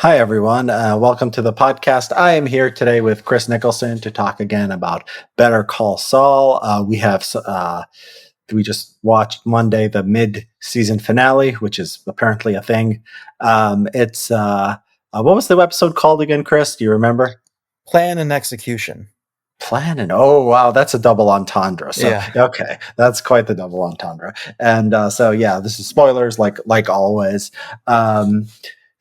Hi, everyone. Welcome to the podcast. I am here today with Chris Nicholson to talk again about Better Call Saul. We just watched Monday the mid-season finale, which is apparently a thing. What was the episode called again, Chris? Do you remember? Plan and execution. Plan and oh wow, that's a double entendre. So Yeah. okay, that's quite the double entendre. And so this is spoilers, like always. Um,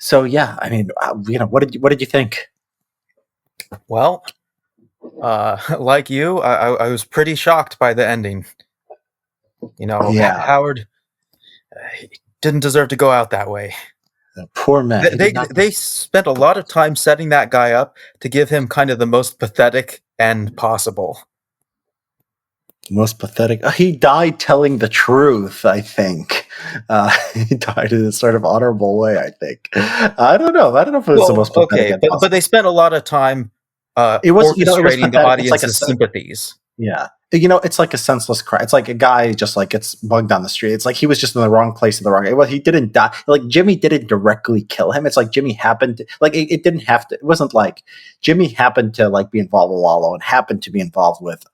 I mean, what did you think? Well, like you, I was pretty shocked by the ending. Yeah, Howard didn't deserve to go out that way. the poor man. They, He they did not. they spent a lot of time setting that guy up to give him kind of the most pathetic end possible. Most pathetic. He died telling the truth. I think he died in a sort of honorable way. I think. I don't know. I don't know if it was the Well, most pathetic. okay, but they spent a lot of time It was. It was orchestrating the pathetic. It's like audience's sympathies. yeah. It's like a senseless crime. It's like a guy just like gets bugged on the street. It's like he was just in the wrong place at the wrong. Well, he didn't die. Like Jimmy didn't directly kill him. It's like Jimmy happened to, like it didn't have to. It wasn't like Jimmy happened to like be involved with Lalo and happened to be involved with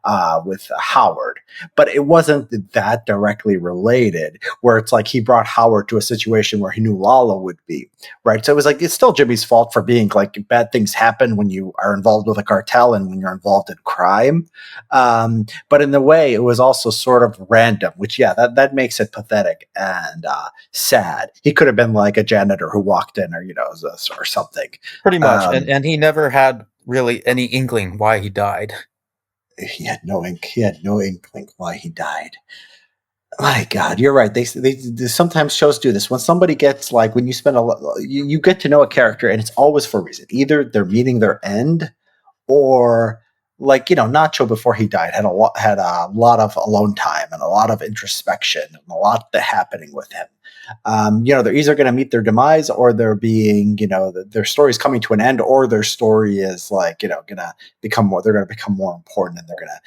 Howard, but it wasn't that directly related. Where it's like he brought Howard to a situation where he knew Lalo would be right. So it was like it's still Jimmy's fault for being like bad things happen when you are involved with a cartel and when you're involved in crime. But in the way, it was also sort of random, which that makes it pathetic and sad. He could have been like a janitor who walked in, or something. Pretty much, Um, and he never had really any inkling why he died. he had no inkling why he died. My God, you're right. They sometimes shows do this when somebody gets like when you spend a lot, you get to know a character, and it's always for a reason. Either they're meeting their end, or like Nacho before he died had a lot of alone time and a lot of introspection and a lot that happening with him. They're either going to meet their demise or they're being their story is coming to an end, or their story is like gonna become more. They're going to become more important and they're going to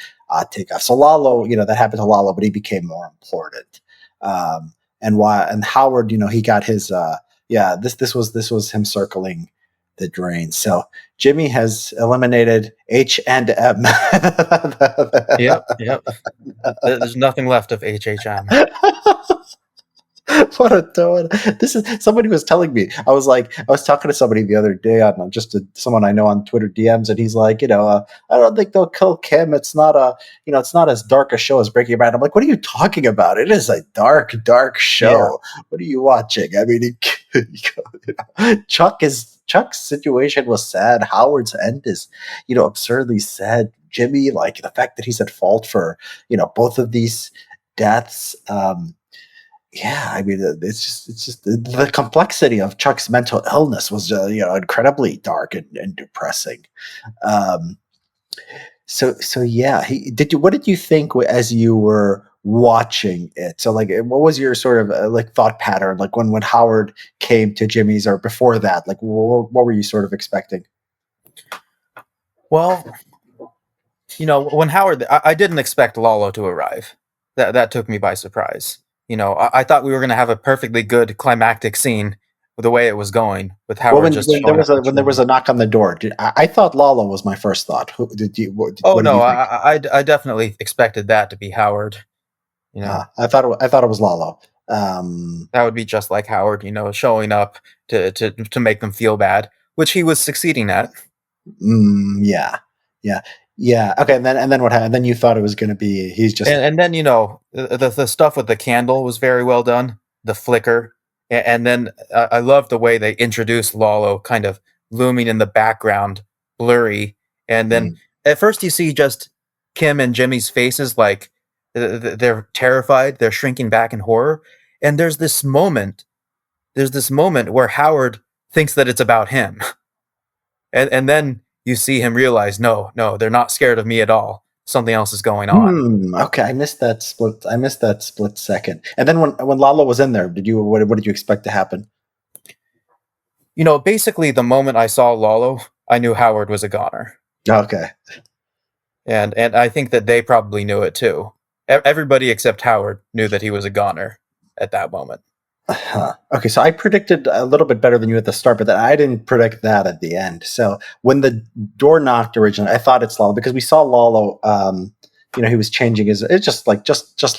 take off. So Lalo, that happened to Lalo, but he became more important. And Howard, he got his. This was him circling the drain. So Jimmy has eliminated H and M. Yep. There's nothing left of HHM. What a tone. This is somebody was telling me. I was talking to somebody the other day on someone I know on Twitter DMs, and he's like, I don't think they'll kill Kim. It's not it's not as dark a show as Breaking Bad. I'm like, what are you talking about? It is a dark, dark show. Yeah. What are you watching? I mean, Chuck's situation was sad. Howard's end is, absurdly sad. Jimmy, like the fact that he's at fault for, both of these deaths. I mean, it's just the complexity of Chuck's mental illness was, incredibly dark and depressing. Um, what did you think as you were watching it? So like, what was your sort of like thought pattern? Like when Howard came to Jimmy's or before that, like what were you sort of expecting? Well, when Howard, I didn't expect Lalo to arrive. That took me by surprise. I thought we were going to have a perfectly good climactic scene with the way it was going, with Well, Howard just when there showing up. when there was a knock on the door, I thought Lalo was my first thought. Oh What did no, you think? I definitely expected that to be Howard. I thought it was Lalo. That would be just like Howard, showing up to make them feel bad, which he was succeeding at. Yeah, yeah, yeah. Okay, and then what happened? Then you thought it was going to be he's just And then the stuff with the candle was very well done, the flicker, and then I love the way they introduced Lalo kind of looming in the background, blurry, and then mm, at first you see just Kim and Jimmy's faces like they're terrified, they're shrinking back in horror, and there's this moment where Howard thinks that it's about him, and then you see him realize no, they're not scared of me at all. Something else is going on. okay. I missed that split. I missed that split second. And then when Lalo was in there, what did you expect to happen? Basically, the moment I saw Lalo, I knew Howard was a goner, Okay, and I think that they probably knew it too. Everybody except Howard knew that he was a goner at that moment. Okay, so I predicted a little bit better than you at the start, but then I didn't predict that at the end. So when the door knocked originally, I thought it's Lalo because we saw Lalo. He was changing his. It's just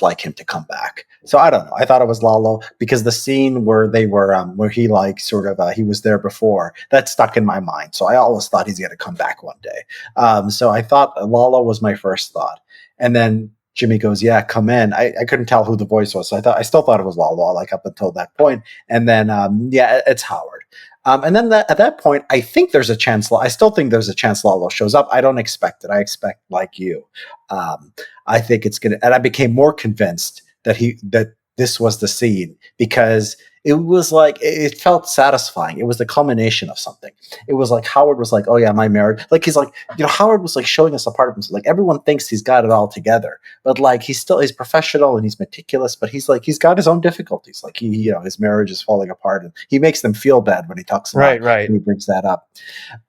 like him to come back. So I don't know. I thought it was Lalo because the scene where they were, where he like sort of he was there before, that stuck in my mind. So I always thought he's going to come back one day. So I thought Lalo was my first thought, and then Jimmy goes, "Yeah, come in." I couldn't tell who the voice was, so I still thought it was Lala, like up until that point. And then, yeah, it's Howard. And then at that point, I think there's a chance. I still think there's a chance Lalo shows up. I don't expect it. I expect like you. I think it's gonna. And I became more convinced that this was the scene because it was like it felt satisfying. It was the culmination of something. It was like Howard was like, "Oh yeah, my marriage." Like he's like, Howard was like showing us a part of himself. Like everyone thinks he's got it all together, but like he's professional and he's meticulous, but he's got his own difficulties. Like his marriage is falling apart, and he makes them feel bad when he talks about Right. when he brings that up.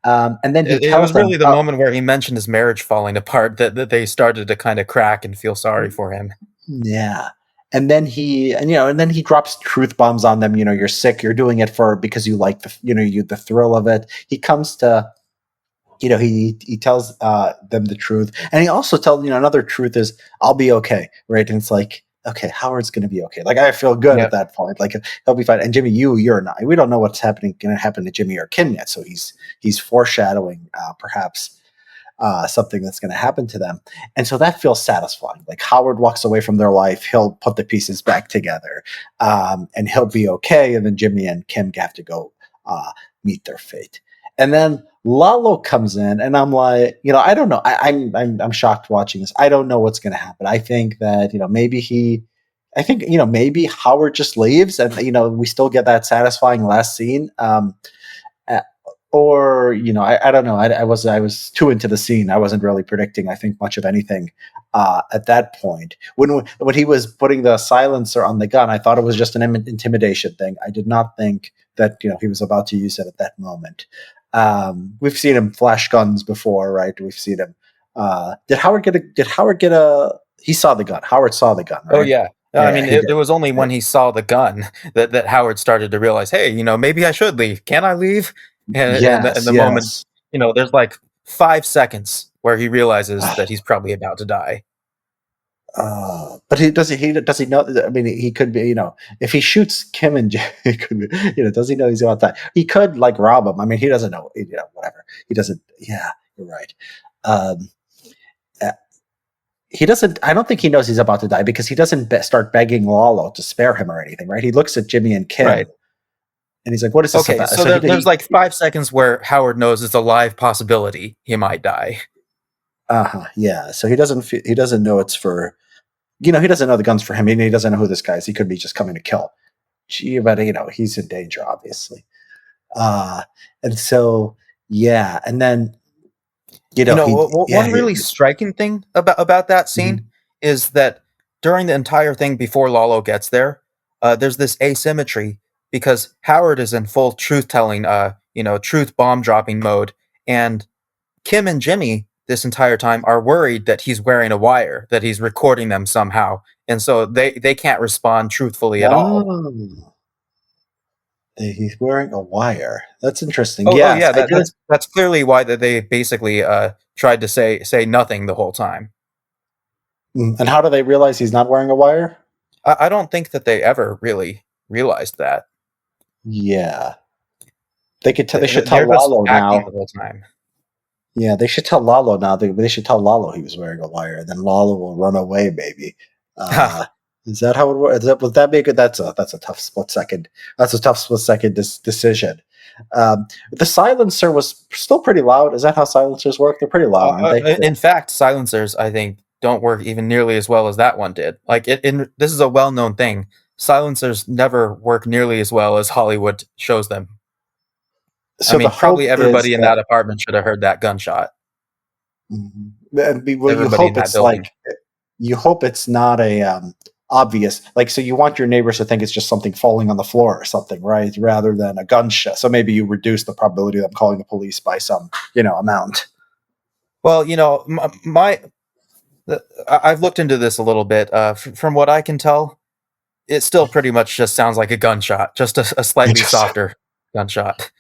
And then he It tells was them, really the moment where he mentioned his marriage falling apart that they started to kind of crack and feel sorry for him. yeah. And then he drops truth bombs on them. You're sick. You're doing it because you like the thrill of it. He comes to, he tells them the truth, and he also tells another truth is I'll be okay, right? And it's like, okay, Howard's going to be okay. Like I feel good at Yep. that point. Like he'll be fine. And Jimmy, you're not. We don't know what's going to happen to Jimmy or Kim yet. So he's foreshadowing perhaps something that's going to happen to them. And so that feels satisfying. Like Howard walks away from their life, he'll put the pieces back together, and he'll be okay. And then Jimmy and Kim have to go meet their fate. And then Lalo comes in, and I'm like, I don't know. I'm shocked watching this. I don't know what's going to happen. I think that maybe Howard just leaves, and we still get that satisfying last scene. Uh, or I don't know. I was too into the scene. I wasn't really predicting, I think, much of anything at that point. When he was putting the silencer on the gun, I thought it was just an intimidation thing. I did not think that he was about to use it at that moment. We've seen him flash guns before, right? We've seen him. Did Howard get a? Did Howard get a? He saw the gun. Howard saw the gun, Oh right? yeah. I Yeah, mean, he it did. was only when he saw the gun that Howard started to realize, hey, maybe I should leave. Can I leave? And in Yes, the moment, yes. there's like 5 seconds where he realizes that he's probably about to die. But does he know? I mean, he could be. If he shoots Kim and Jay, he could be. Does he know he's about to die? He could like rob him. I mean, he doesn't know. Whatever. He doesn't. Yeah, you're right. Um, uh, he doesn't. I don't think he knows he's about to die because he doesn't start begging Lalo to spare him or anything. Right? He looks at Jimmy and Kim Right. and he's like, "What is this Okay, about?" so So there's like 5 seconds where Howard knows it's a live possibility he might die. yeah. So he doesn't know it's for. He doesn't know the gun's for him. He doesn't know who this guy is. He could be just coming to kill. Gee, but he's in danger, obviously. Uh, and so yeah, and then One really striking thing about that scene is that during the entire thing before Lalo gets there, there's this asymmetry because Howard is in full truth telling, truth bomb dropping mode, and Kim and Jimmy this entire time are worried that he's wearing a wire, that he's recording them somehow, and so they can't respond truthfully at all. oh, he's wearing a wire. That's interesting. Oh Yes, yeah, I didn't. that's clearly why that they basically tried to say nothing the whole time. And how do they realize he's not wearing a wire? I don't think that they ever really realized that. Yeah, they could. They should tell They're just Lalo acting the now. whole time. Yeah, they should tell Lalo now. They should tell Lalo he was wearing a wire, and then Lalo will run away. Maybe. Uh, is that how it works? Would that be a good? That's a tough split second. That's a tough split second decision. The silencer was still pretty loud. Is that how silencers work? They're pretty loud, aren't they? In fact, silencers, I think, don't work even nearly as well as that one did. Like, this is a well-known thing. Silencers never work nearly as well as Hollywood shows them. So I mean, the probably hope is everybody in that that apartment should have heard that gunshot. well, Everybody in that building. You hope it's not a obvious so you want your neighbors to think it's just something falling on the floor or something, right? Rather than a gunshot. So maybe you reduce the probability of them calling the police by some amount. Well, I've looked into this a little bit. From what I can tell, it still pretty much just sounds like a gunshot, just a It slightly just softer gunshot.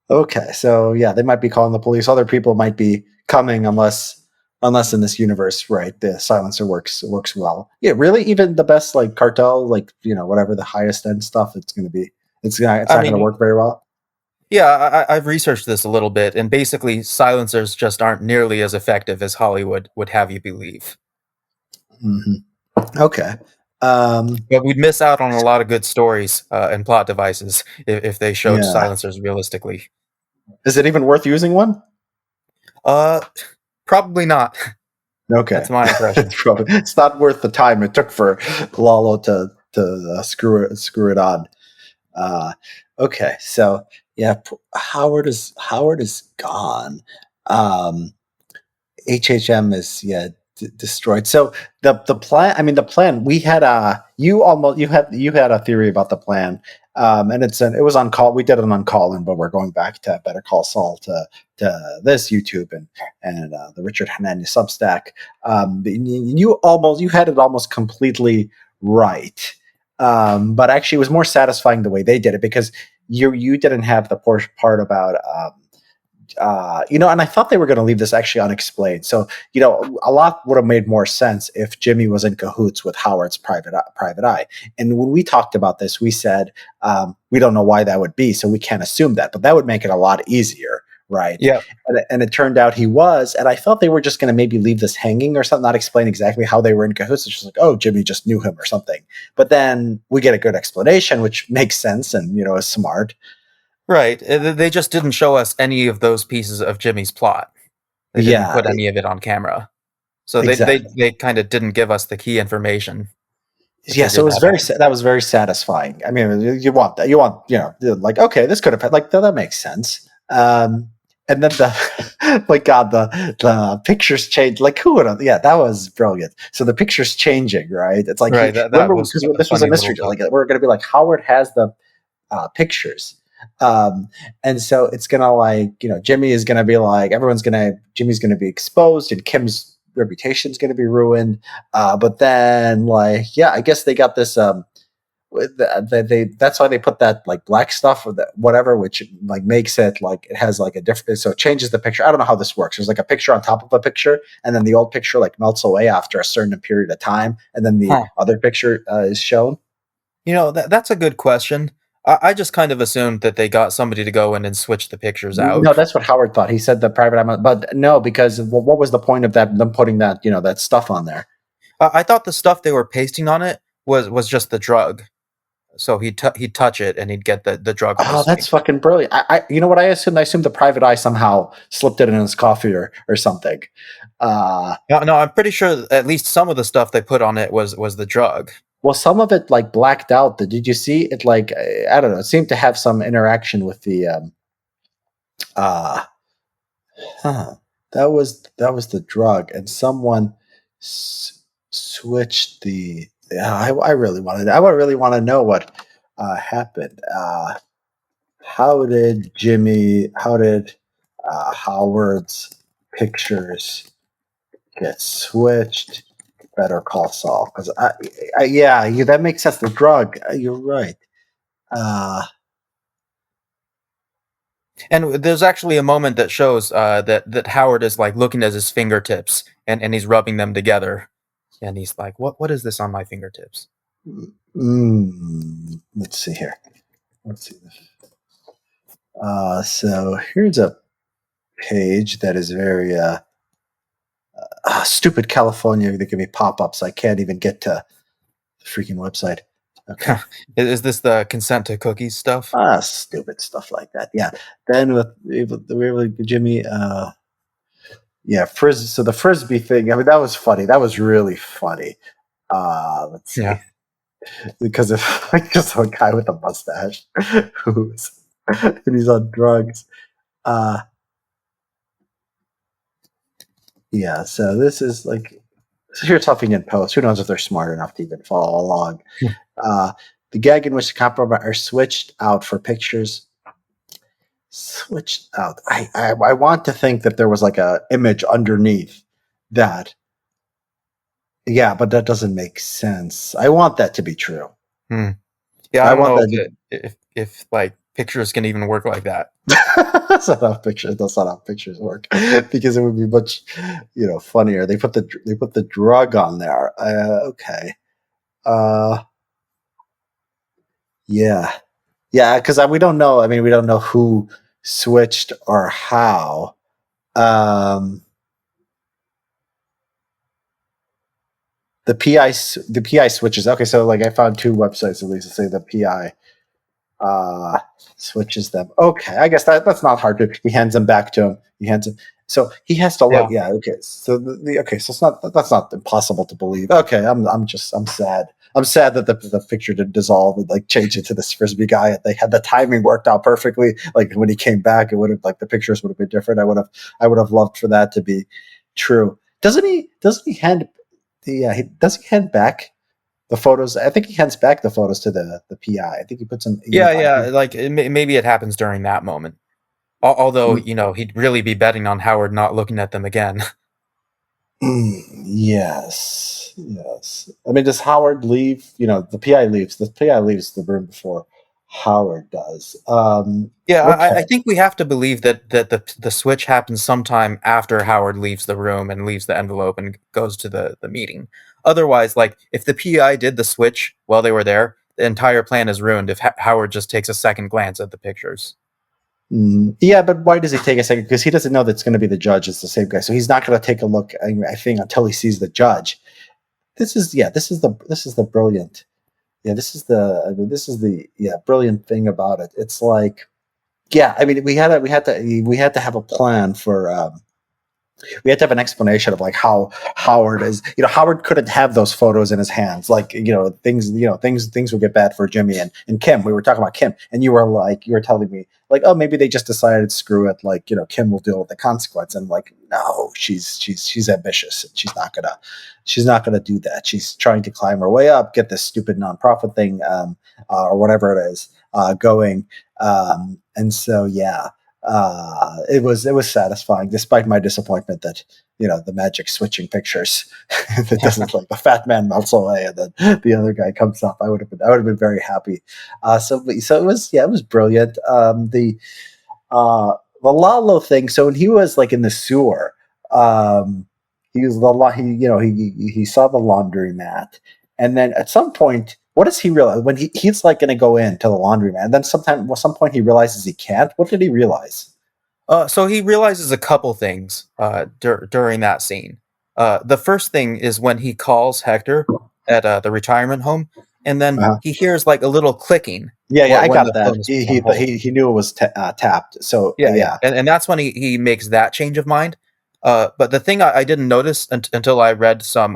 okay. So yeah, they might be calling the police. Other people might be coming unless in this universe, right, the silencer works well. Yeah, really, even the best like cartel, like whatever the highest end stuff, it's I not gonna mean, work very well. yeah, I've researched this a little bit, and basically, silencers just aren't nearly as effective as Hollywood would have you believe. Hmm. Okay. Um, But we'd miss out on a lot of good stories and plot devices if they showed yeah. silencers realistically. Is it even worth using one? Uh, Probably not. Okay. That's my impression. It's not worth the time it took for Lalo to screw it on. Uh, okay, so yeah, Howard is gone. Um, HHM is destroyed. So the plan. I mean, the plan. We had you had a theory about the plan, and it was on call. We did it on call in, but we're going back to Better Call Saul to this YouTube and the Richard Hanania Substack. You had it almost completely right, but actually it was more satisfying the way they did it because you didn't have the part about. And I thought they were going to leave this actually unexplained. So, a lot would have made more sense if Jimmy was in cahoots with Howard's private eye. And when we talked about this, we said we don't know why that would be, so we can't assume that. But that would make it a lot easier, right? Yeah. And it turned out he was. And I thought they were just going to maybe leave this hanging or something, not explain exactly how they were in cahoots. It's just like, oh, Jimmy just knew him or something. But then we get a good explanation, which makes sense and is smart. Right. They just didn't show us any of those pieces of Jimmy's plot. They didn't Yeah, put any of it on camera. So exactly. they kind of didn't give us the key information. I Yeah, so figured it was that out. that was very satisfying. I mean, you want that. You want like, okay, this could have like that makes sense. And then the my God, the pictures change. Like who would have? Yeah, that was brilliant. So the pictures changing, right? It's like Right. That remember was because a this was a funny little mystery. bit. Like we're gonna be like Howard has the pictures. And so it's gonna like Jimmy is gonna be like Jimmy's gonna be exposed and Kim's reputation is gonna be ruined. But then like I guess they got this that's why they put that like black stuff or that whatever which like makes it like it has like a different so it changes the picture. I don't know how this works. There's like a picture on top of a picture and then the old picture like melts away after a certain period of time and then the Huh. other picture is shown. That's a good question. I just kind of assumed that they got somebody to go in and switch the pictures No, out. that's what Howard thought. He said the private eye, but no, because what was the point of that? Them putting that, that stuff on there. I thought the stuff they were pasting on it was just the drug. So he'd touch it and he'd get the drug on Oh, his that's finger. fucking brilliant. You know what I assumed? I assumed the private eye somehow slipped it in his coffee or something. Uh, No, I'm pretty sure at least some of the stuff they put on it was the drug. well, some of it like blacked out. Did you see it? Like I don't know. It seemed to have some interaction with the. Uh, huh. That was the drug, and someone switched the. Yeah, I really wanted. I would really want to know what happened. How did Howard's pictures get switched? Better Call Saul because that makes sense. The drug, you're right. Uh, And there's actually a moment that shows that Howard is like looking at his fingertips and he's rubbing them together, and he's like, "What is this on my fingertips?" let's see here. Let's see. So here's a page that is very stupid California. There can be pop-ups. I can't even get to the freaking website. Okay. Is this the consent to cookies stuff? Stupid stuff like that. Yeah. Then with Jimmy, so the frisbee thing. I mean, that was funny. That was really funny. Let's see, Yeah. because if like just a guy with a mustache who's and he's on drugs. Uh, yeah. So this is like so you're toughing in post. Who knows if they're smart enough to even follow along? Uh, the gag in which the compromise are switched out for pictures switched out. I want to think that there was like a image underneath that. Yeah, but that doesn't make sense. I want that to be true. Hmm. Yeah, I I don't want know that. if like pictures can even work like that. That's not how pictures. That's not how pictures work. Because it would be much, funnier. They put the drug on there. Okay. Uh, yeah, yeah. Because we don't know. I mean, we don't know who switched or how. Um, the PI switches. Okay, so like I found two websites at least that say the PI uh switches them. Okay, I guess that's not hard to. He hands them back to him. He hands him. So he has to look. Yeah. Yeah. Okay. So okay. So it's not. That's not impossible to believe. Okay. I'm sad. I'm sad that the picture didn't dissolve and like change it to this frisbee guy. They had the timing worked out perfectly. Like when he came back, it would have like the pictures would have been different. I would have loved for that to be true. Doesn't he? Doesn't he hand? Yeah. Does he hand back the photos? I think he hands back the photos to the PI. I think he puts them. Yeah, yeah. Like maybe it happens during that moment. Although he'd really be betting on Howard not looking at them again. Yes, yes. I mean, does Howard leave? The PI leaves. The PI leaves the room before Howard does. Yeah, I Okay. think we have to believe that the switch happens sometime after Howard leaves the room and leaves the envelope and goes to the meeting. Otherwise, like if the PI did the switch while they were there, the entire plan is ruined if Howard just takes a second glance at the pictures. Yeah, but why does he take a second? Because he doesn't know that's going to be the judge. It's the same guy, so he's not going to take a look. I think until he sees the judge. This is the brilliant. Yeah, this is the brilliant thing about it. It's like, yeah, I mean, we had to have a plan for. We had to have an explanation of like how Howard is. Howard couldn't have those photos in his hands. Like, things would get bad for Jimmy and Kim. We were talking about Kim, and you were telling me like, oh, maybe they just decided screw it. Like, Kim will deal with the consequence. And like, no, she's ambitious. And she's not gonna do that. She's trying to climb her way up, get this stupid nonprofit thing, or whatever it is, going. And so yeah, it was satisfying, despite my disappointment that the magic switching pictures that doesn't, like, the fat man melts away and then the other guy comes up. I would have been very happy. So it was brilliant. The Lalo thing. So when he was like in the sewer, um, he was the he he saw the laundromat, and then at some point, what does he realize when he's like going to go into the laundromat? And then some point he realizes he can't. What did he realize? So he realizes a couple things during that scene. The first thing is when he calls Hector at the retirement home, and then Uh-huh. he hears like a little clicking Yeah, yeah, I when got the that. phone is He on he hold. he, he knew it was tapped. So Yeah, yeah, yeah. and that's when he makes that change of mind. But the thing I didn't notice until I read some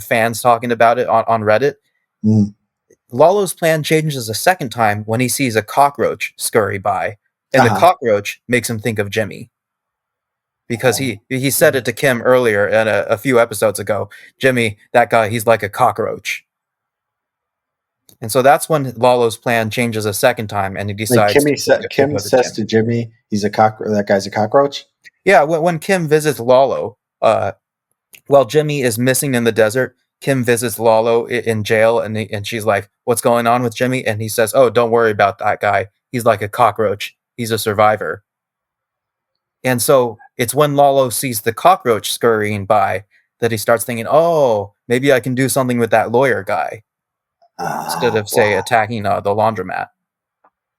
fans talking about it on Reddit. Mm. Lalo's plan changes a second time when he sees a cockroach scurry by, and the Uh-huh. cockroach makes him think of Jimmy because Oh. he said it to Kim earlier and a few episodes ago. Jimmy, that guy, he's like a cockroach. And so that's when Lalo's plan changes a second time, and he Like decides to Kim go to says Jimmy. to Jimmy, he's a that guy's a cockroach. Yeah, when Kim visits Lalo, while Jimmy is missing in the desert, Kim visits Lalo in jail, and she's like, "What's going on with Jimmy?" And he says, "Oh, don't worry about that guy. He's like a cockroach. He's a survivor." And so it's when Lalo sees the cockroach scurrying by that he starts thinking, "Oh, maybe I can do something with that lawyer guy instead of, say, Wow. attacking the laundromat."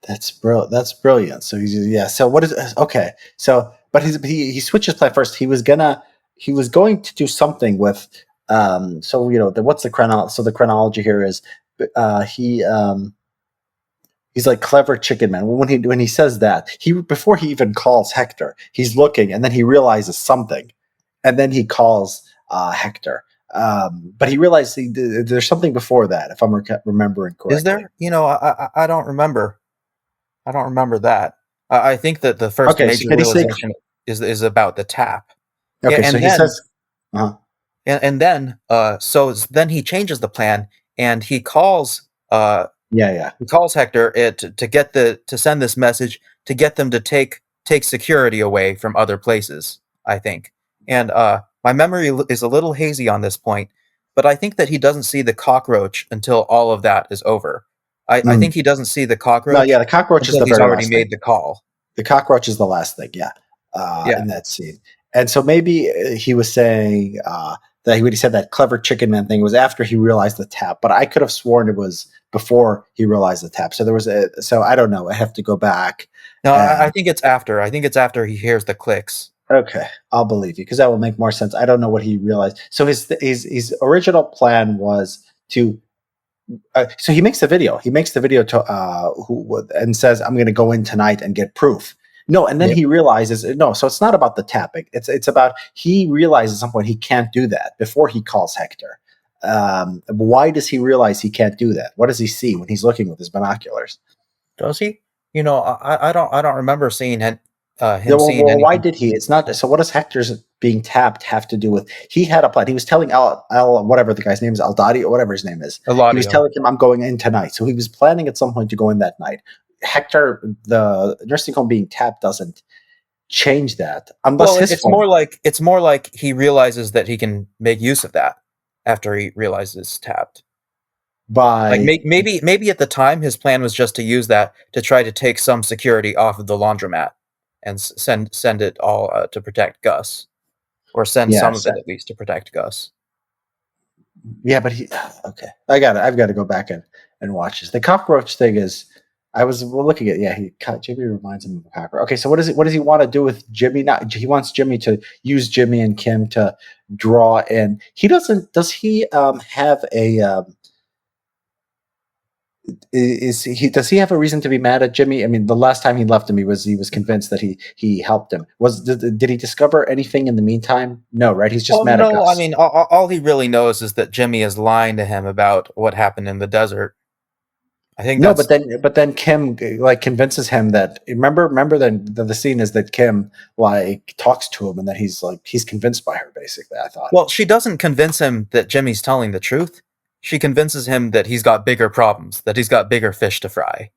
That's brilliant. So yeah. So what is okay? So but he switches plan first. He was going to do something with So what's the chronology? So the chronology here is he's like clever chicken man. When he says that, he before he even calls Hector, he's looking and then he realizes something, and then he calls Hector. But he realized there's something before that, if I'm remembering Is correctly. there? I don't remember. I don't remember that. I think that the first Okay, so major can he say? realization is about the tap, Okay, so and he then says, uh then he changes the plan and yeah, yeah. he calls Hector to get to send this message to get them to take security away from other places. I think, and my memory is a little hazy on this point, but I think that he doesn't see the cockroach until all of that is over. I think he doesn't see the No, yeah, cockroach the cockroach is until the he's very already last thing. made the call. The cockroach is the last thing, yeah, Yeah. in that scene. And so maybe he was saying that when he said that clever chicken man thing was after he realized the tap, but I could have sworn it was before he realized the tap. So there was so I don't know. I have to go back. No, I And think it's after. I think it's after he hears the clicks. okay, I'll believe you because that will make more sense. I don't know what he realized. So his original plan was to so he makes the video. He makes the video to and says, "I'm going to go in tonight and get proof." No, and then Yep. he realizes no. So it's not about the tapping. It's about he realizes at some point he can't do that before he calls Hector. Why does he realize he can't do that? What does he see when he's looking with his binoculars? Does he? I don't remember seeing Yeah, him seeing well, why anything. did he? It's not. So, what does Hector's being tapped have to do with? He had a plan. He was telling Al whatever the guy's name is, Aldadi or whatever his name is. He was Eladio. telling him, "I'm going in tonight." So he was planning at some point to go in that night. Hector, the nursing home being tapped, doesn't change that unless Well, his phone it's more like he realizes that he can make use of that after he realizes it's tapped. Like by maybe at the time his plan was just to use that to try to take some security off of the laundromat and send it all to protect Gus, or send some of yes, it at least to protect Gus. yeah, but he okay. I've got to go back and watch this. The cockroach thing is. I was looking at Jimmy reminds him of a cockroach. Okay, so what is it? What does he want to do with Jimmy? Not he wants Jimmy to use Jimmy and Kim to draw in. He doesn't. Does he have a? Is he? Does he have a reason to be mad at Jimmy? I mean, the last time he left him, he was convinced that he helped him. Did he discover anything in the meantime? No, right? He's just Well, mad at no, I Gus. mean, all he really knows is that Jimmy is lying to him about what happened in the desert. I think No, that's but then Kim like convinces him that remember then the scene is that Kim like talks to him and that he's convinced by her basically. I thought. well, she doesn't convince him that Jimmy's telling the truth. She convinces him that he's got bigger problems, that he's got bigger fish to fry,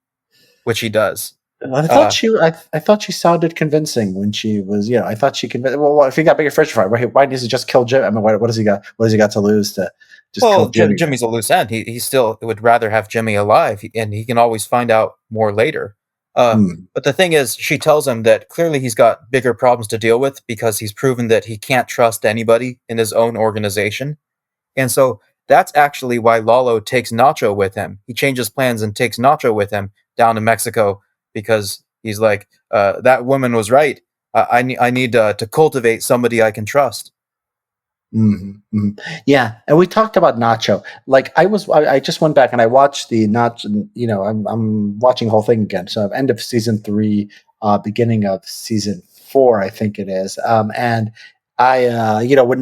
which he does. Uh, I thought she sounded convincing when she was I thought she convinced. Well, if he got bigger fish fry, why does he just kill Jim? I mean, what does he got? What has he got to lose to just kill well, Jimmy? Jimmy's a loose end. He still would rather have Jimmy alive, and he can always find out more later. Hmm. But the thing is, she tells him that clearly he's got bigger problems to deal with because he's proven that he can't trust anybody in his own organization. And so that's actually why Lalo takes Nacho with him. He changes plans and takes Nacho with him down to Mexico because he's like, that woman was right. I need to cultivate somebody I can trust. Yeah, and we talked about Nacho. Like I just went back and I watched the Nacho. I'm watching the whole thing again. So end of season 3, beginning of season 4, I think it is. And I, when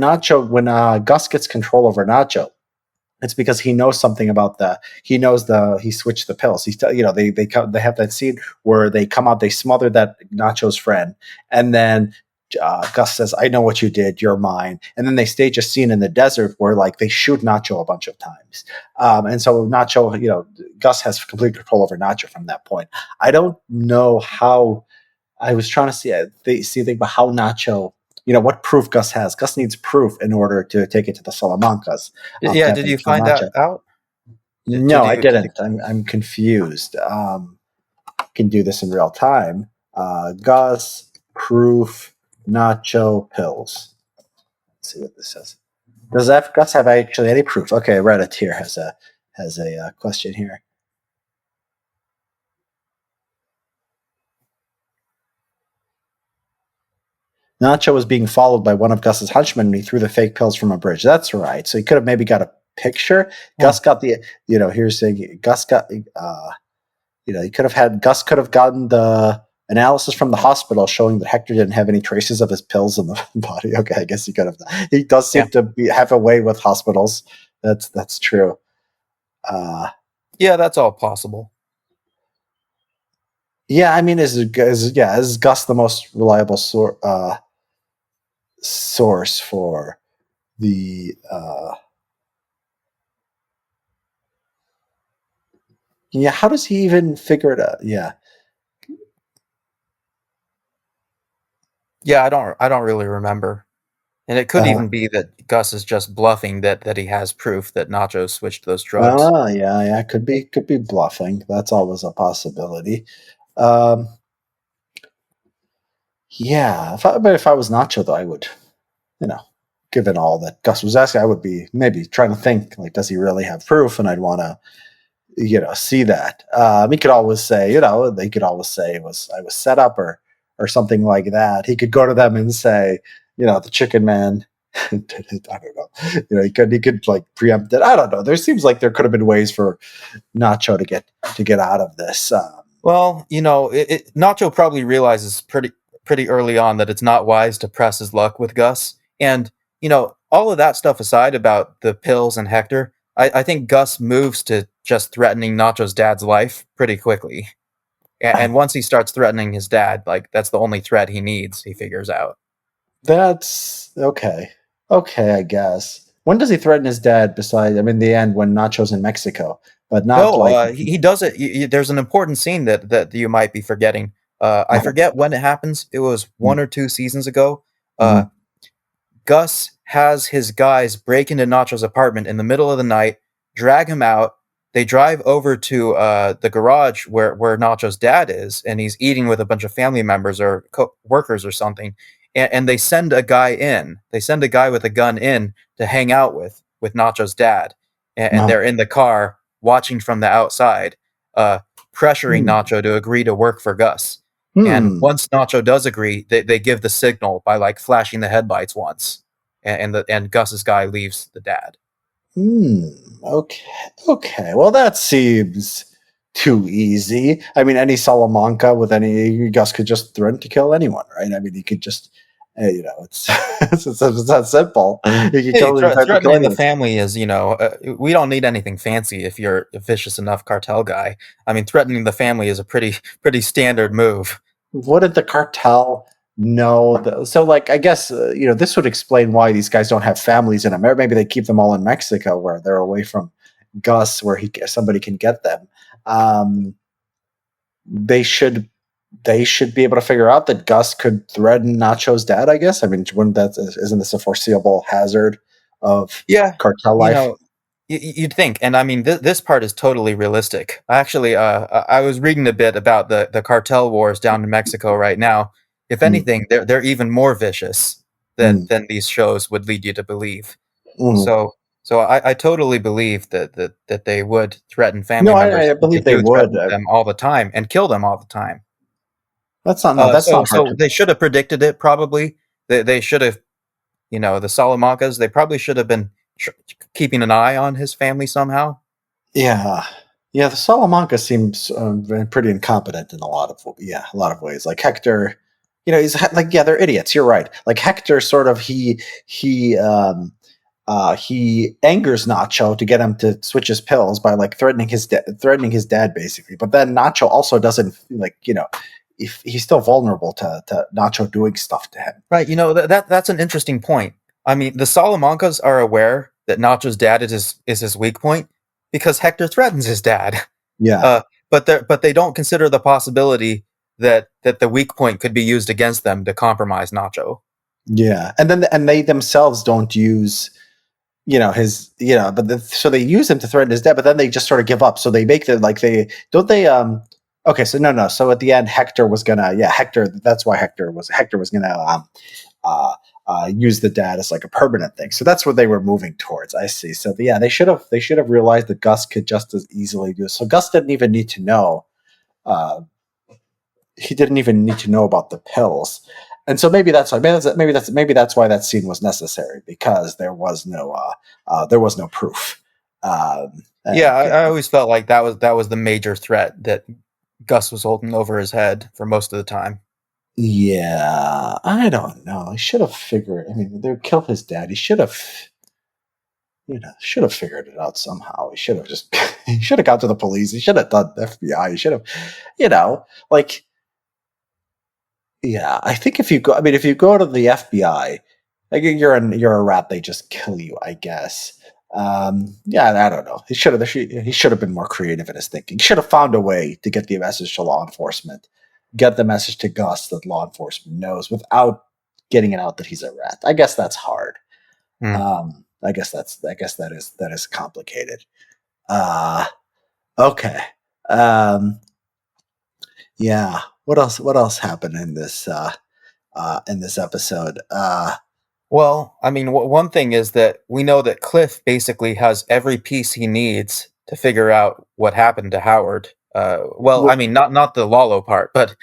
Gus gets control over Nacho, it's because he knows something about he switched the pills. They have that scene where they come out, they smother that Nacho's friend, and then Gus says, "I know what you did. You're mine." And then they stage a scene in the desert where like they shoot Nacho a bunch of times, and so Nacho, Gus has complete control over Nacho from that point. I don't know how. I was trying to think about how Nacho. What proof Gus has. Gus needs proof in order to take it to the Salamancas of Yeah, did having you killed find that Nacho. out? No, I didn't. I'm confused. Can do this in real time. Gus proof Nacho pills. Let's see what this says. Does Gus have actually any proof? Okay, Reddit here has a question here. Nacho was being followed by one of Gus's henchmen and he threw the fake pills from a bridge. That's right. So he could have maybe got a picture. Huh. Gus got here's saying Gus got, he could have had, Gus could have gotten the analysis from the hospital showing that Hector didn't have any traces of his pills in the body. Okay, I guess he could have. He does Yeah. seem to have a way with hospitals. That's true. Yeah, that's all possible. Yeah, I mean, is Gus the most reliable source for the yeah, how does he even figure it out? Yeah. Yeah, I don't really remember. And it could Uh, even be that Gus is just bluffing that he has proof that Nacho switched those drugs. yeah, could be bluffing. That's always a possibility. Um, yeah, but if I was Nacho, though, I would, you know, given all that Gus was asking, I would be maybe trying to think like, does he really have proof? And I'd want to, see that. He could always say, they could always say I was set up or something like that. He could go to them and say, the chicken man. I don't know. He could like preempt it. I don't know. There seems like there could have been ways for Nacho to get out of this. Well, Nacho probably realizes pretty early on that it's not wise to press his luck with Gus. And all of that stuff aside about the pills and Hector, I think Gus moves to just threatening Nacho's dad's life pretty quickly. And once he starts threatening his dad, like that's the only threat he needs. He figures out. That's okay. Okay, I guess. When does he threaten his dad? Besides, I mean, the end when Nacho's in Mexico, but not No, like. he does it. There's an important scene that you might be forgetting. I forget when it happens. It was 1 or 2 seasons ago. Uh, Mhm. Gus has his guys break into Nacho's apartment in the middle of the night, drag him out. They drive over to the garage where Nacho's dad is, and he's eating with a bunch of family members or workers or something. And they send a guy in. They send a guy with a gun in to hang out with Nacho's dad, and Uh, they're in the car watching from the outside, pressuring hmm. Nacho to agree to work for Gus. And Hmm. once Nacho does agree, they give the signal by like flashing the headlights once, and Gus's guy leaves the dad. Hmm. Okay. Okay. Well, that seems too easy. I mean, any Salamanca with any Gus could just threaten to kill anyone, right? I mean, he could just, it's it's that simple. He could Hey, kill, threaten to kill threatening the anyone. family is, we don't need anything fancy if you're a vicious enough cartel guy. I mean, threatening the family is a pretty standard move. What did the cartel know? So, like, I guess this would explain why these guys don't have families in America. Maybe they keep them all in Mexico, where they're away from Gus, where somebody can get them. Um, they should be able to figure out that Gus could threaten Nacho's dad. I guess. I mean, wouldn't that isn't this a foreseeable hazard of Yeah, cartel you life? know, you'd think, and I mean, this part is totally realistic. Actually, I was reading a bit about the cartel wars down in Mexico right now. If Mm, anything, they're even more vicious mm, than these shows would lead you to believe. mm. So I totally believe that they would threaten family No, I members. They believe they do would. threaten them all the time and kill them all the time. That's not no. That's So not hard so to. they should have predicted it. Probably they should have. The Salamancas. They probably should have been tr- keeping an eye on his family somehow. Yeah, yeah. The Salamanca seems pretty incompetent in a lot of ways. Like Hector, he's like, yeah, they're idiots. You're right. Like Hector, sort of, he angers Nacho to get him to switch his pills by like threatening his dad basically. But then Nacho also doesn't like, if he's still vulnerable to Nacho doing stuff to him. Right. That's an interesting point. I mean, the Salamancas are aware that Nacho's dad is his weak point because Hector threatens his dad. Yeah, Uh, but they don't consider the possibility that the weak point could be used against them to compromise Nacho. yeah. And they themselves don't use his so they use him to threaten his death, but then they just sort of give up, so they make the like they don't they okay, so no, so at the end Hector, that's why Hector was gonna uh use the dad as like a permanent thing, so that's what they were moving towards. I see. So yeah, they should have realized that Gus could just as easily do it. So Gus didn't even need to know, uh he didn't even need to know about the pills. And so maybe that's why that scene was necessary, because there was no proof. Yeah, And I always felt like that was the major threat that Gus was holding over his head for most of the time. yeah, I don't know. He should have figured. I mean, they killed his dad. He should have figured it out somehow. He should have just he should have gone to the police. He should have done the FBI. He should have, like, yeah. I think if you go, I mean, if you go to the FBI, like you're a rat, they just kill you, I guess. Yeah, I don't know. He should have been more creative in his thinking. He should have found a way to get the message to law enforcement, get the message to Gus that law enforcement knows without getting it out that he's a rat. I guess that's hard. Hmm. I guess that is complicated. Uh, okay. Um, yeah. What else happened in this episode? Well, I mean, one thing is that we know that Cliff basically has every piece he needs to figure out what happened to Howard. Well, I w- mean, not the Lalo part, but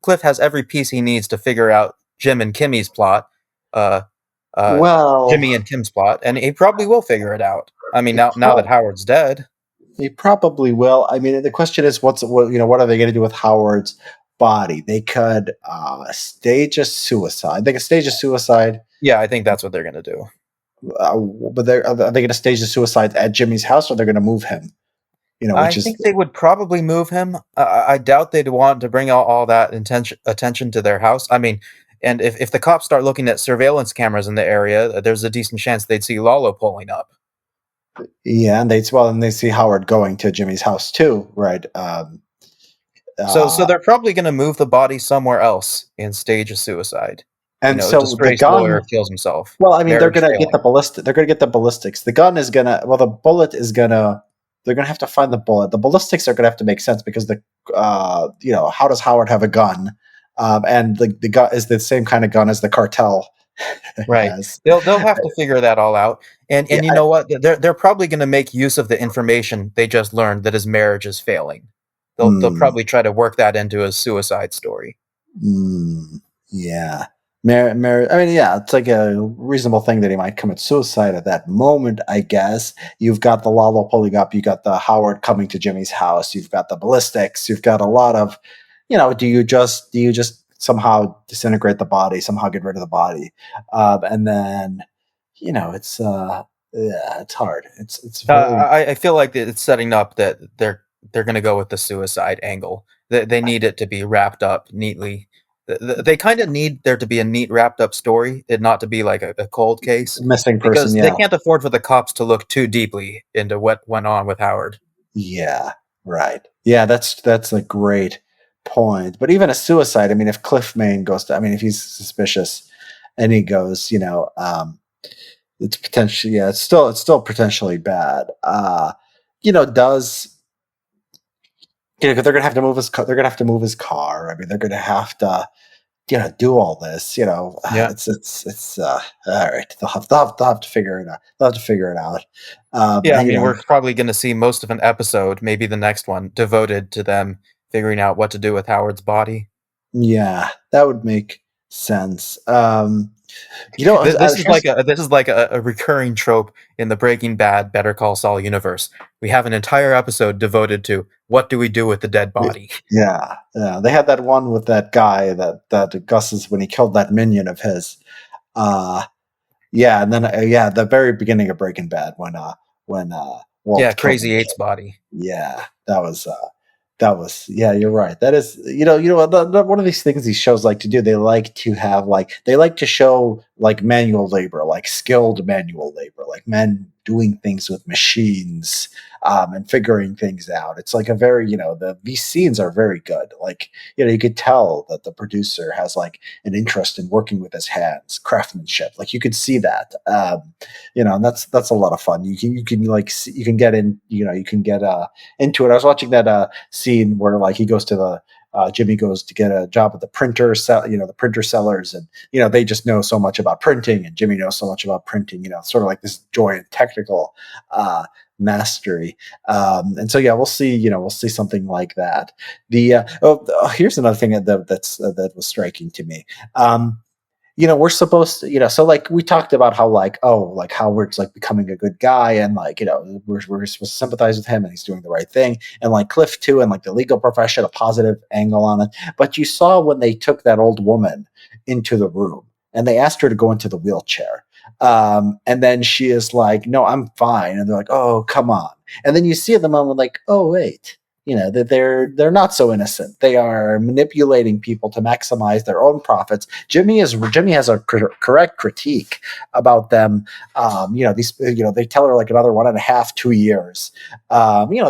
Cliff has every piece he needs to figure out Jim and Kimmy's plot, uh, well, Jimmy and Kim's plot, and he probably will figure it out. I mean, he, now that prob- Howard's dead, he probably will. I mean, the question is, what what are they going to do with Howard's body? They could stage a suicide. They could stage a suicide. yeah, I think that's what they're gonna do. But are they going to stage the suicide at Jimmy's house, or they're going to move him? I Which is think they would probably move him. I doubt they'd want to bring all that attention to their house. I mean, and if the cops start looking at surveillance cameras in the area, there's a decent chance they'd see Lalo pulling up. yeah, and they see Howard going to Jimmy's house too, right? So they're probably going to move the body somewhere else and stage a suicide. And so the Disgraced lawyer gun. kills himself. Well, I mean, they're Marriage gonna get failing. the ballistic. They're gonna get the ballistics. The gun is gonna. Well, the bullet is gonna. They're gonna have to find the bullet. The ballistics are gonna have to make sense because how does Howard have a gun? And the gun is the same kind of gun as the cartel Right. has. They'll have to figure that all out. And Yeah. you know what? They're probably going to make use of the information they just learned that his marriage is failing. They'll Mm, probably try to work that into a suicide story. yeah. I mean, yeah, it's like a reasonable thing that he might commit suicide at that moment, I guess. You've got the Lalo pulling up, you got the Howard coming to Jimmy's house, you've got the ballistics, you've got a lot of, do you just somehow disintegrate the body, somehow get rid of the body, and then, it's yeah, it's hard. It's very I feel like it's setting up that they're going to go with the suicide angle. They need it to be wrapped up neatly. They kind of need there to be a neat wrapped up story, and not to be like a cold case, missing person. because they Yeah, can't afford for the cops to look too deeply into what went on with Howard. yeah, right. Yeah, that's a great point. But even a suicide, I mean, if Cliff Main goes to, I mean, if he's suspicious and he goes, it's potentially, yeah, it's still potentially bad. Does they're gonna have to move his they're gonna have to move his car. I mean, they're gonna have to do all this. Yeah. It's all right. They'll have to figure it out. They'll have to figure it out. Yeah, I And, mean, we're probably going to see most of an episode, maybe the next one, devoted to them figuring out what to do with Howard's body. yeah, that would make sense. This is Here's like a recurring trope in the Breaking Bad, Better Call Saul universe. We have an entire episode devoted to what do we do with the dead body. yeah, yeah. They had that one with that guy that Gus's when he killed that minion of his. Uh, yeah, and then the very beginning of Breaking Bad when Yeah, Walt Crazy Cohen. Eight's body. Yeah, that was yeah, you're right. That is one of these things these shows like to do. They like to have they like to show like manual labor, like skilled manual labor, like men doing things with machines and figuring things out. It's like a very these scenes are very good. Like you could tell that the producer has like an interest in working with his hands, craftsmanship. Like you could see that. And that's a lot of fun. You can like see, you can get in. You can get into it. I was watching that scene where like he goes to the Jimmy goes to get a job at the the printer sellers, and they just know so much about printing, and Jimmy knows so much about printing. Sort of like this joint technical mastery. And so yeah, we'll see. We'll see something like that. Here's another thing that was striking to me. We're supposed to, so like we talked about how like, oh, like Howard's like becoming a good guy and like, we're supposed to sympathize with him and he's doing the right thing. And like Cliff too, and like the legal profession, a positive angle on it. But you saw when they took that old woman into the room and they asked her to go into the wheelchair. And then she is like, no, I'm fine. And they're like, oh, come on. And then you see at the moment like, oh, wait. That they're not so innocent. They are manipulating people to maximize their own profits. Jimmy has a correct critique about them. They tell her like another 1.5, 2 years.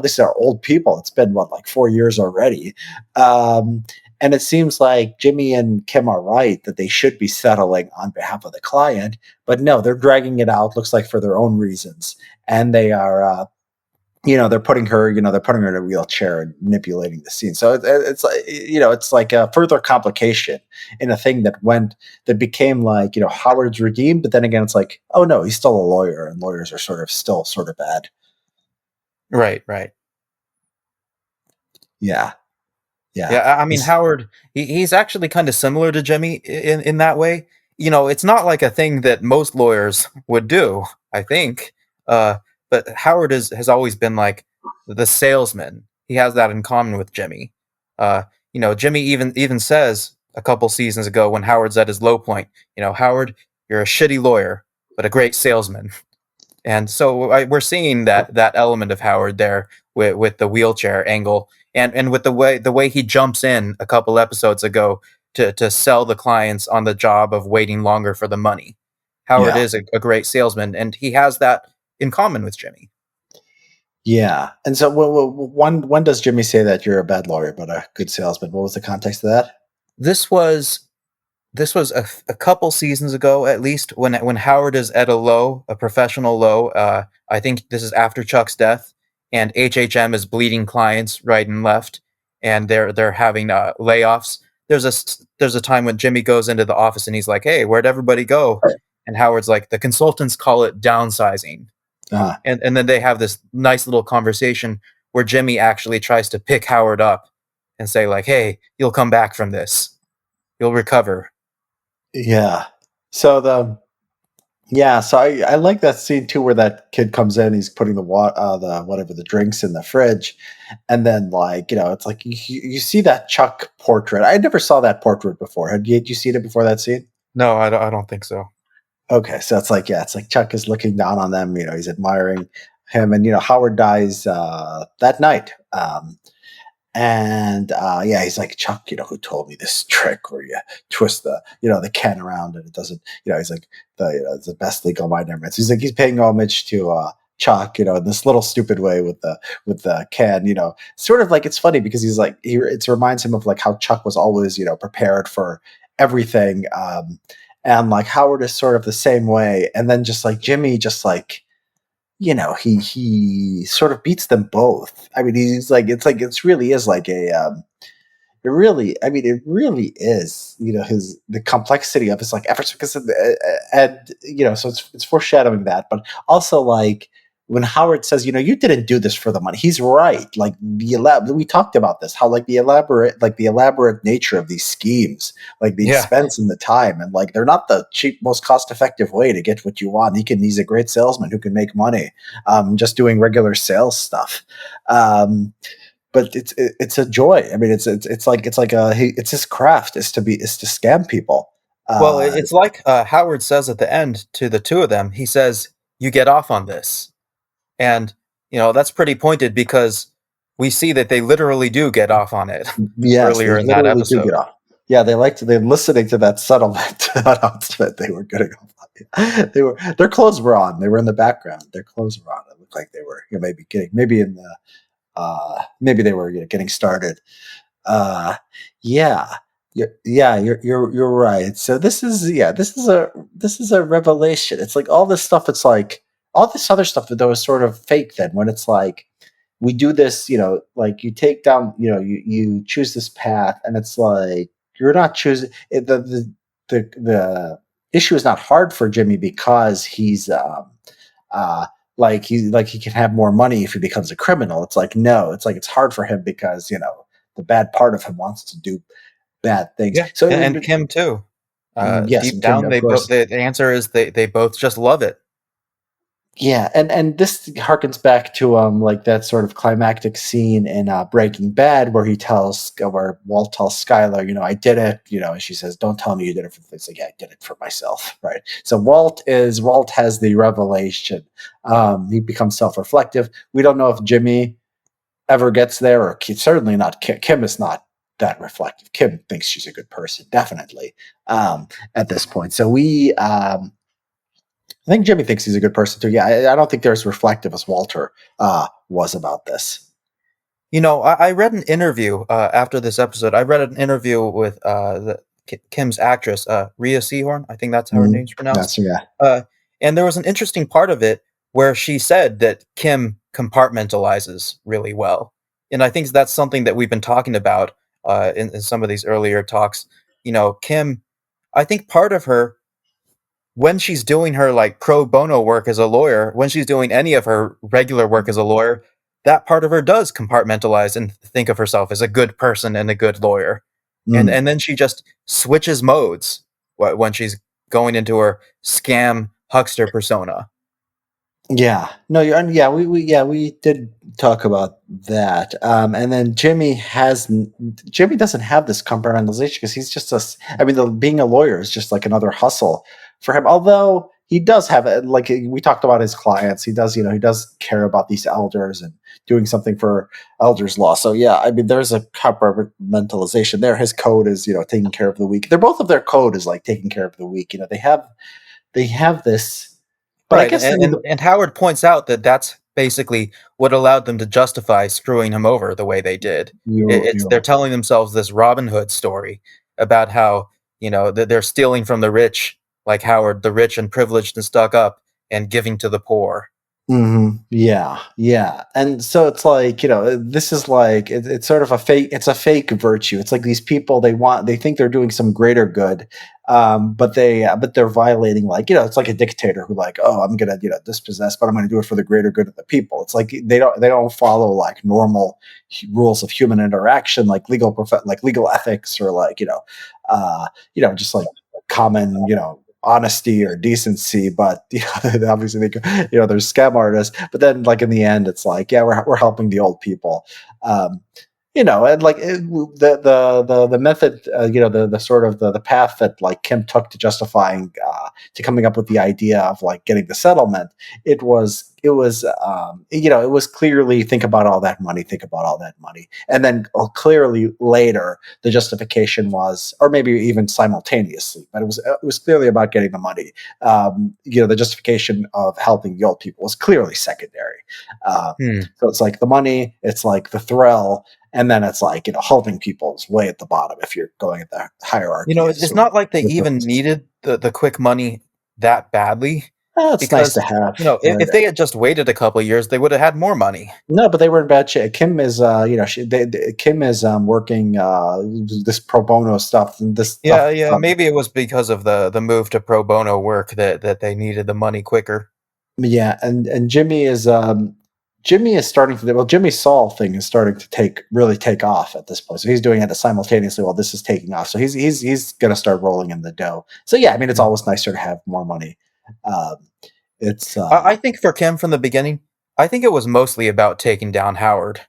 These are old people. It's been like 4 years already. And it seems like Jimmy and Kim are right that they should be settling on behalf of the client, but no, they're dragging it out. Looks like for their own reasons, and they are. They're putting her, they're putting her in a wheelchair and manipulating the scene. So it's like, it's like a further complication in a thing that became like, Howard's redeemed, but then again, it's like, oh no, he's still a lawyer, and lawyers are still sort of bad. Right, right. Yeah, yeah, Yeah, I mean Howard, he's actually kind of similar to Jimmy in that way. It's not like a thing that most lawyers would do, I think. Uh, but Howard has always been like the salesman. He has that in common with Jimmy. Uh, Jimmy even says a couple seasons ago when Howard's at his low point, Howard, you're a shitty lawyer, but a great salesman. And so we're seeing that element of Howard there with the wheelchair angle, and with the way he jumps in a couple episodes ago to sell the clients on the job of waiting longer for the money. Howard yeah, is a great salesman, and he has that in common with Jimmy. yeah. And so, when does Jimmy say that you're a bad lawyer but a good salesman? What was the context of that? This was a couple seasons ago, at least, when Howard is at a professional low. I think this is after Chuck's death, and HHM is bleeding clients right and left, and they're having layoffs. There's a time when Jimmy goes into the office and he's like, "Hey, where'd everybody go?" And Howard's like, "The consultants call it downsizing." Uh, And then they have this nice little conversation where Jimmy actually tries to pick Howard up and say like, "Hey, you'll come back from this. You'll recover." yeah. So so I like that scene too, where that kid comes in, he's putting the drinks in the fridge, and then like it's like you see that Chuck portrait. I never saw that portrait before. Had you seen it before that scene? No, I don't think so. Okay, so it's like Chuck is looking down on them. He's admiring him, and Howard dies that night. And yeah, he's like, Chuck, who told me this trick where you twist the can around and it doesn't, he's like, it's the best legal mind ever. So he's like, he's paying homage to Chuck, in this little stupid way with the can, sort of like, it's funny because he's like, it reminds him of like how Chuck was always, prepared for everything. And like Howard is sort of the same way. And then just like Jimmy, just like, he sort of beats them both. I mean, he's like, it's really is like it really, I mean, it really is, the complexity of his like efforts because and so it's foreshadowing that, but also like when Howard says, you didn't do this for the money, he's right. Like we talked about this, how like the elaborate nature of these schemes, like the Yeah. expense and the time, and like they're not the cheap, most cost effective way to get what you want. He's a great salesman who can make money, just doing regular sales stuff. But it's a joy. I mean, it's his craft is to scam people. Well, Uh, it's like Howard says at the end to the two of them. He says, "You get off on this," and that's pretty pointed because we see that they literally do get off on it yes, they earlier in that literally do episode. get off. Yeah, they're listening to that settlement announcement. They were getting off. Their clothes were on. They were in the background. Their clothes were on. It looked like they were maybe they were getting started. Uh, yeah, you're right. So this is a revelation. It's like all this stuff. It's like all this other stuff that was sort of fake. Then when it's like we do this, like you take down, you choose this path, and it's like you're not choosing the issue is not hard for Jimmy because he's uh like he can have more money if he becomes a criminal. It's like no, it's like it's hard for him because the bad part of him wants to do bad things. Yeah, So and Kim too. yes, Deep and Kim, down, of they both. course. The answer is they both just love it. Yeah, and this harkens back to like that sort of climactic scene in Breaking Bad where Walt tells Skylar, I did it, and she says, "Don't tell me you did it for this." Like, yeah, I did it for myself, right? So Walt has the revelation. He becomes self-reflective. We don't know if Jimmy ever gets there, or certainly not Kim. Kim is not that reflective. Kim thinks she's a good person, definitely, at this point. So I think Jimmy thinks he's a good person too. Yeah, I don't think they're as reflective as Walter was about this. I read an interview after this episode. I read an interview with Kim's actress, Rhea Seehorn. I think that's how her Mhm. name's pronounced. That's yeah. Uh, and there was an interesting part of it where she said that Kim compartmentalizes really well. And I think that's something that we've been talking about in some of these earlier talks. Kim, I think part of her, when she's doing her like pro bono work as a lawyer, when she's doing any of her regular work as a lawyer, that part of her does compartmentalize and think of herself as a good person and a good lawyer. And Mm. and then she just switches modes when she's going into her scam huckster persona. Yeah. No, you're and we did talk about that. And then Jimmy doesn't have this compartmentalization because he's just I mean, being a lawyer is just like another hustle for him. Although he does have it, like we talked about his clients, he does care about these elders and doing something for elders law. So yeah, I mean, there's a compartmentalization there. His code is, taking care of the weak. They're both of their code is like taking care of the weak. They have this, but I Right. guess And, I mean, and and Howard points out that that's basically what allowed them to justify screwing him over the way they did. They're you telling themselves this Robin Hood story about how, that they're stealing from the rich, like Howard, the rich and privileged and stuck up, and giving to the poor. Yeah, yeah. And so it's like, this is like it's sort of it's a fake virtue. It's like these people they think they're doing some greater good, but they're violating, like, it's like a dictator who, like, oh, I'm gonna, dispossess, but I'm gonna do it for the greater good of the people. It's like they don't follow like normal rules of human interaction, like like legal ethics, or like, just like common, honesty or decency. But obviously they there's scam artists, but then, like, in the end it's like, yeah, we're helping the old people. um and like the method, the sort of the path that, like, Kim took to justifying, to coming up with the idea of, like, getting the settlement. It was clearly, think about all that money, and then, clearly later the justification was, or maybe even simultaneously, but it was clearly about getting the money. The justification of helping the old people was clearly secondary. um, Hmm. so it's like the money, it's like the thrill, and then it's like, helping people is way at the bottom if you're going at the hierarchy of It's sort of not like they even resources. needed the quick money that badly, It's nice to because, have, if they had just waited a couple of years, they would have had more money. no, but they were in bad shape. Kim is, Kim is, working, this pro bono stuff, and this Yeah, stuff. yeah, maybe it was because of the move to pro bono work that they needed the money quicker. Yeah, and Jimmy is starting to, well, Jimmy Saul thing is starting to take off at this point. So he's doing it simultaneously while this is taking off. So he's gonna start rolling in the dough. So yeah, I mean, it's Mm. always nicer to have more money. Um, it's I think for Kim from the beginning, I think it was mostly about taking down Howard.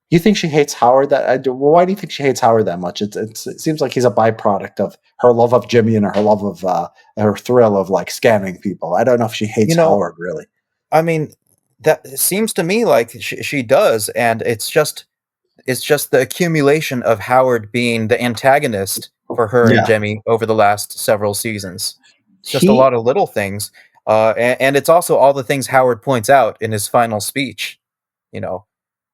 You think she hates Howard? Well, why do you think she hates Howard that much? It seems like he's a byproduct of her love of Jimmy and her love of, her thrill of, like, scamming people. I don't know if she hates You know, Howard really. I mean, that seems to me like she does, and it's just the accumulation of Howard being the antagonist for her and Yeah, Jemmy over the last several seasons. It's just a he lot of little things, and it's also all the things Howard points out in his final speech. You know,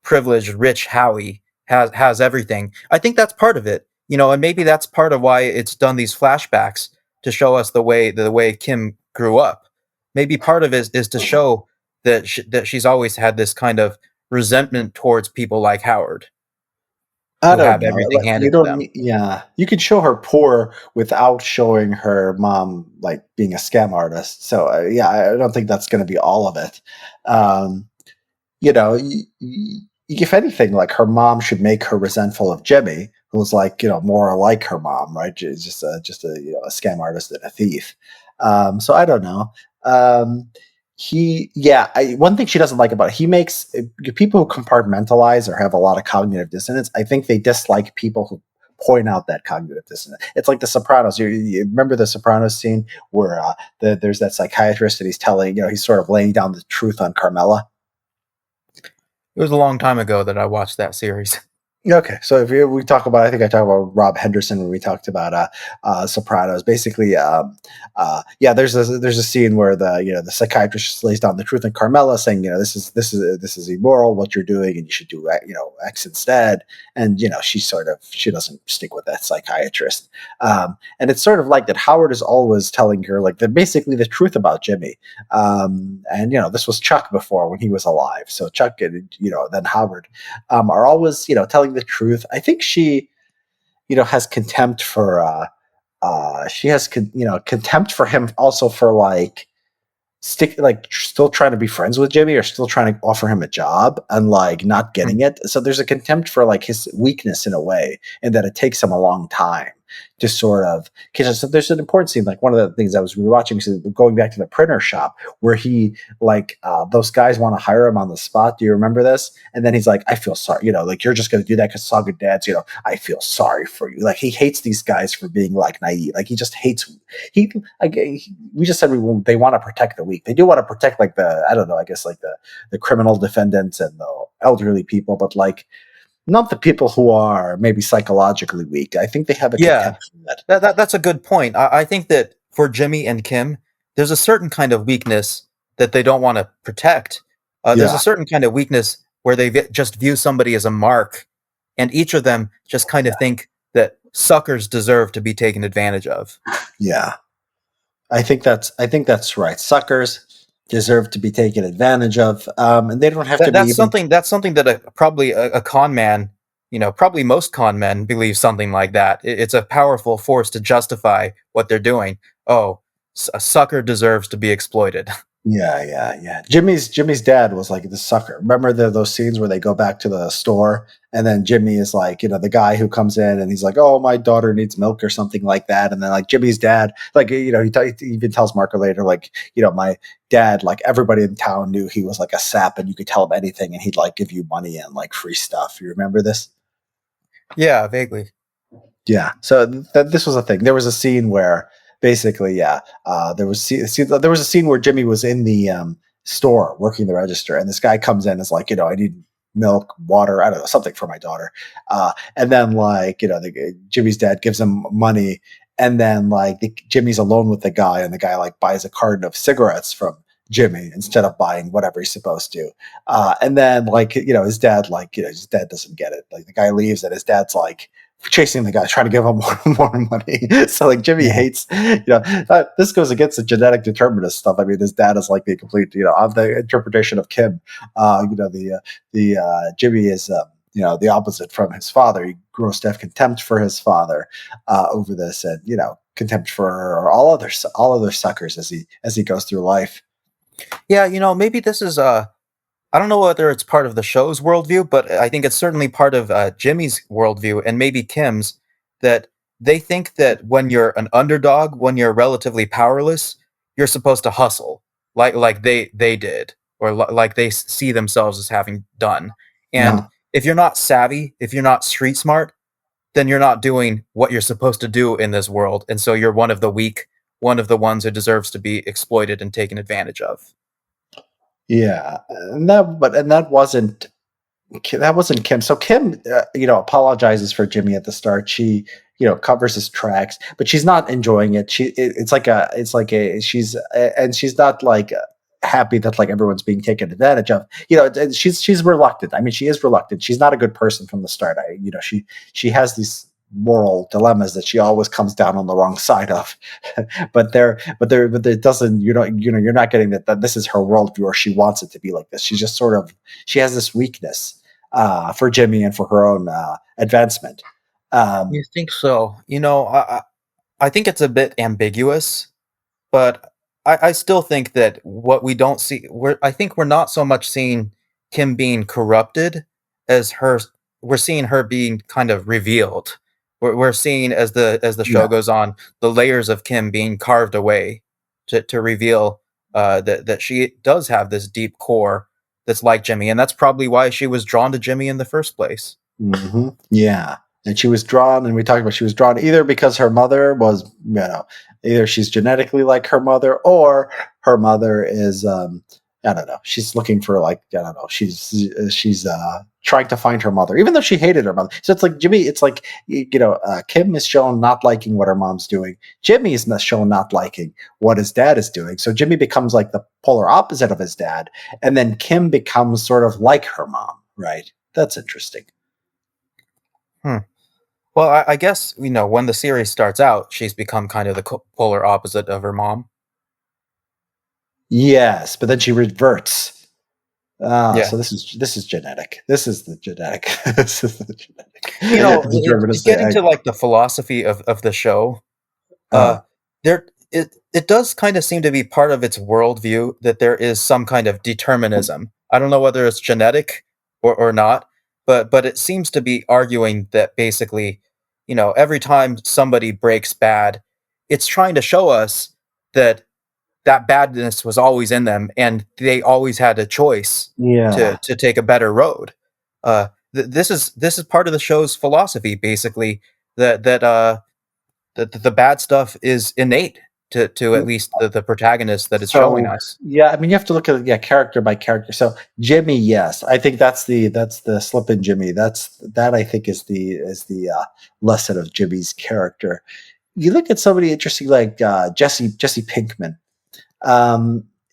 privileged, rich Howie has everything. I think that's part of it. And maybe that's part of why it's done these flashbacks to show us the way Kim grew up. Maybe part of it is to show that she's always had this kind of resentment towards people like Howard I who don't have know. everything Like, you handed to don't them. need, yeah. You could show her poor without showing her mom, like, being a scam artist. So, yeah, I don't think that's going to be all of it. Um, if anything, like, her mom should make her resentful of Jimmy, who's, like, more like her mom, right? She's just a a scam artist and a thief. So I don't know. Um, one thing she doesn't like about it, he makes, people who compartmentalize or have a lot of cognitive dissonance. I think they dislike people who point out that cognitive dissonance. It's like The Sopranos. You remember the Sopranos scene where, there's that psychiatrist and he's telling, he's sort of laying down the truth on Carmela. It was a long time ago that I watched that series. Okay, so if we talk about, I think I talked about Rob Henderson when we talked about Sopranos. Basically, yeah, there's a scene where the psychiatrist lays down the truth in Carmela, saying this is immoral what you're doing, and you should do X instead. And she doesn't stick with that psychiatrist, and it's sort of like that. Howard is always telling her like basically the truth about Jimmy, and this was Chuck before when he was alive. So Chuck and then Howard are always telling the truth. I think she has contempt for contempt for him also for still trying to be friends with Jimmy or still trying to offer him a job and like not getting it. So there's a contempt for like his weakness in a way, and that it takes him a long time to sort of. Because so there's an important scene, like one of the things I was rewatching is going back to the printer shop where he those guys want to hire him on the spot. Do you remember this? And then he's like, I feel sorry, like you're just going to do that because it's all good dads. I feel sorry for you. Like he hates these guys for being like naive. Like he just hates he like we just said they want to protect the weak. They do want to protect like I don't know, I guess like the criminal defendants and the elderly people, but like not the people who are maybe psychologically weak. I think they have a Yeah, contempt for that. that's a good point. I think that for Jimmy and Kim, there's a certain kind of weakness that they don't want to protect. There's a Yeah, certain kind of weakness where they just view somebody as a mark, and each of them just kind of think that suckers deserve to be taken advantage of. yeah. I think that's right. Suckers deserve to be taken advantage of, and they don't have to That be that's even. something that's something that probably a con man, probably most con men believe something like that. It's a powerful force to justify what they're doing. Oh, a sucker deserves to be exploited. Yeah, yeah, yeah. Jimmy's dad was like the sucker. Remember those scenes where they go back to the store and then Jimmy is like, the guy who comes in and he's like, "Oh, my daughter needs milk" or something like that. And then like Jimmy's dad, like he even tells Marco later, like, my dad, like everybody in town knew he was like a sap and you could tell him anything and he'd like give you money and like free stuff. You remember this? Yeah, vaguely. Yeah. So this was a thing. There was a scene where basically, yeah, there was a scene where Jimmy was in the store working the register, and this guy comes in and is like, I need milk, water, I don't know, something for my daughter, and then like Jimmy's dad gives him money, and then like Jimmy's alone with the guy, and the guy like buys a carton of cigarettes from Jimmy instead of buying whatever he's supposed to, and then like his dad doesn't get it. Like the guy leaves, and his dad's like chasing the guy, trying to give him more money. So like Jimmy Yeah. hates, this goes against the genetic determinist stuff. I mean, his dad is like the complete, of the interpretation of Kim. Jimmy is, the opposite from his father. He grows to have contempt for his father over this, and contempt for all other suckers as he goes through life. Yeah, maybe this is I don't know whether it's part of the show's worldview, but I think it's certainly part of Jimmy's worldview and maybe Kim's, that they think that when you're an underdog, when you're relatively powerless, you're supposed to hustle like they did, or like they see themselves as having done. And Uh, if you're not savvy, if you're not street smart, then you're not doing what you're supposed to do in this world, and so you're one of the weak, one of the ones who deserves to be exploited and taken advantage of. yeah, and that wasn't Kim. So Kim, apologizes for Jimmy at the start. She, covers his tracks, but she's not enjoying it. And she's not like happy that like everyone's being taken advantage of. And she's reluctant. I mean, she is reluctant. She's not a good person from the start. She has these moral dilemmas that she always comes down on the wrong side of. But it doesn't. You're not getting that this is her worldview or she wants it to be like this. She's just sort of she has this weakness for Jimmy and for her own advancement. Um, You think so? I think it's a bit ambiguous, but I still think that what we don't see, I think we're not so much seeing Kim being corrupted as we're seeing her being kind of revealed. We're seeing as the show yeah, goes on, the layers of Kim being carved away to reveal that she does have this deep core that's like Jimmy, and that's probably why she was drawn to Jimmy in the first place. yeah. And she was drawn, and we talked about she was drawn either because her mother was, either she's genetically like her mother, or her mother is, I don't know. She's looking for like I don't know. She's trying to find her mother, even though she hated her mother. So it's like Jimmy. It's like Kim is shown not liking what her mom's doing. Jimmy is not shown not liking what his dad is doing. So Jimmy becomes like the polar opposite of his dad, and then Kim becomes sort of like her mom. Right? That's interesting. Hmm. Well, I guess when the series starts out, she's become kind of the polar opposite of her mom. Yes, but then she reverts. Yeah. So this is genetic. This is the genetic. This is the genetic. Getting to like the philosophy of the show, Uh, there it does kind of seem to be part of its worldview that there is some kind of determinism. I don't know whether it's genetic or not, but it seems to be arguing that basically, every time somebody breaks bad, it's trying to show us that that badness was always in them, and they always had a choice yeah. to take a better road. This is part of the show's philosophy, basically that the bad stuff is innate to at least the protagonist that it's showing So us. yeah, I mean you have to look at character by character. So Jimmy, yes, I think that's the slip in Jimmy. That I think is the lesson of Jimmy's character. You look at somebody interesting like Jesse Pinkman.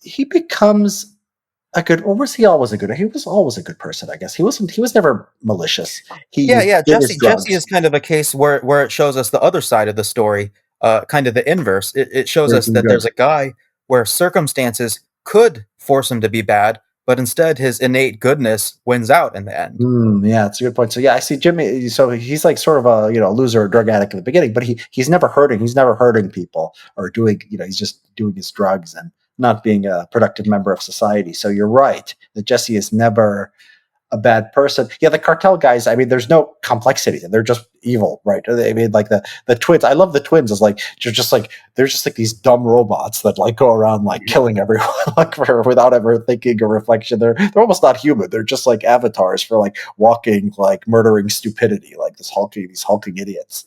He becomes a good. Or was he always a good? He was always a good person, I guess. He wasn't. He was never malicious. Yeah, He yeah. did his Jesse drugs. is kind of a case where it shows us the other side of the story, kind of the inverse. It shows Where us he's that there's good. a guy where circumstances could force him to be bad, but instead his innate goodness wins out in the end. Yeah, it's a good point. So yeah, I see Jimmy. So he's like sort of a loser or drug addict in the beginning, but he's never hurting. He's never hurting people or doing he's just doing his drugs and not being a productive member of society. So you're right that Jesse is never a bad person. Yeah, the cartel guys, I mean, there's no complexity. They're just evil, right? I mean, like the twins. I love the twins. Is like they're just like these dumb robots that like go around like killing everyone like without ever thinking or reflection. They're almost not human. They're just like avatars for like walking, like murdering stupidity, like these hulking idiots.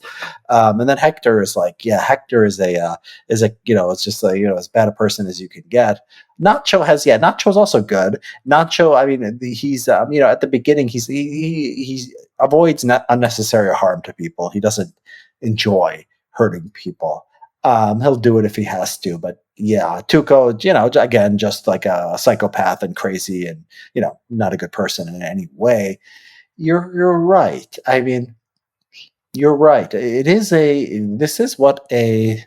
And then Hector is like, yeah, Hector is a it's just as bad a person as you can get. Nacho's also good. Nacho, I mean, he's at the beginning he avoids unnecessary harm to people. He doesn't enjoy hurting people. He'll do it if he has to, but yeah, Tuco, again, just like a psychopath and crazy, and not a good person in any way. You're right. I mean, you're right. This is what a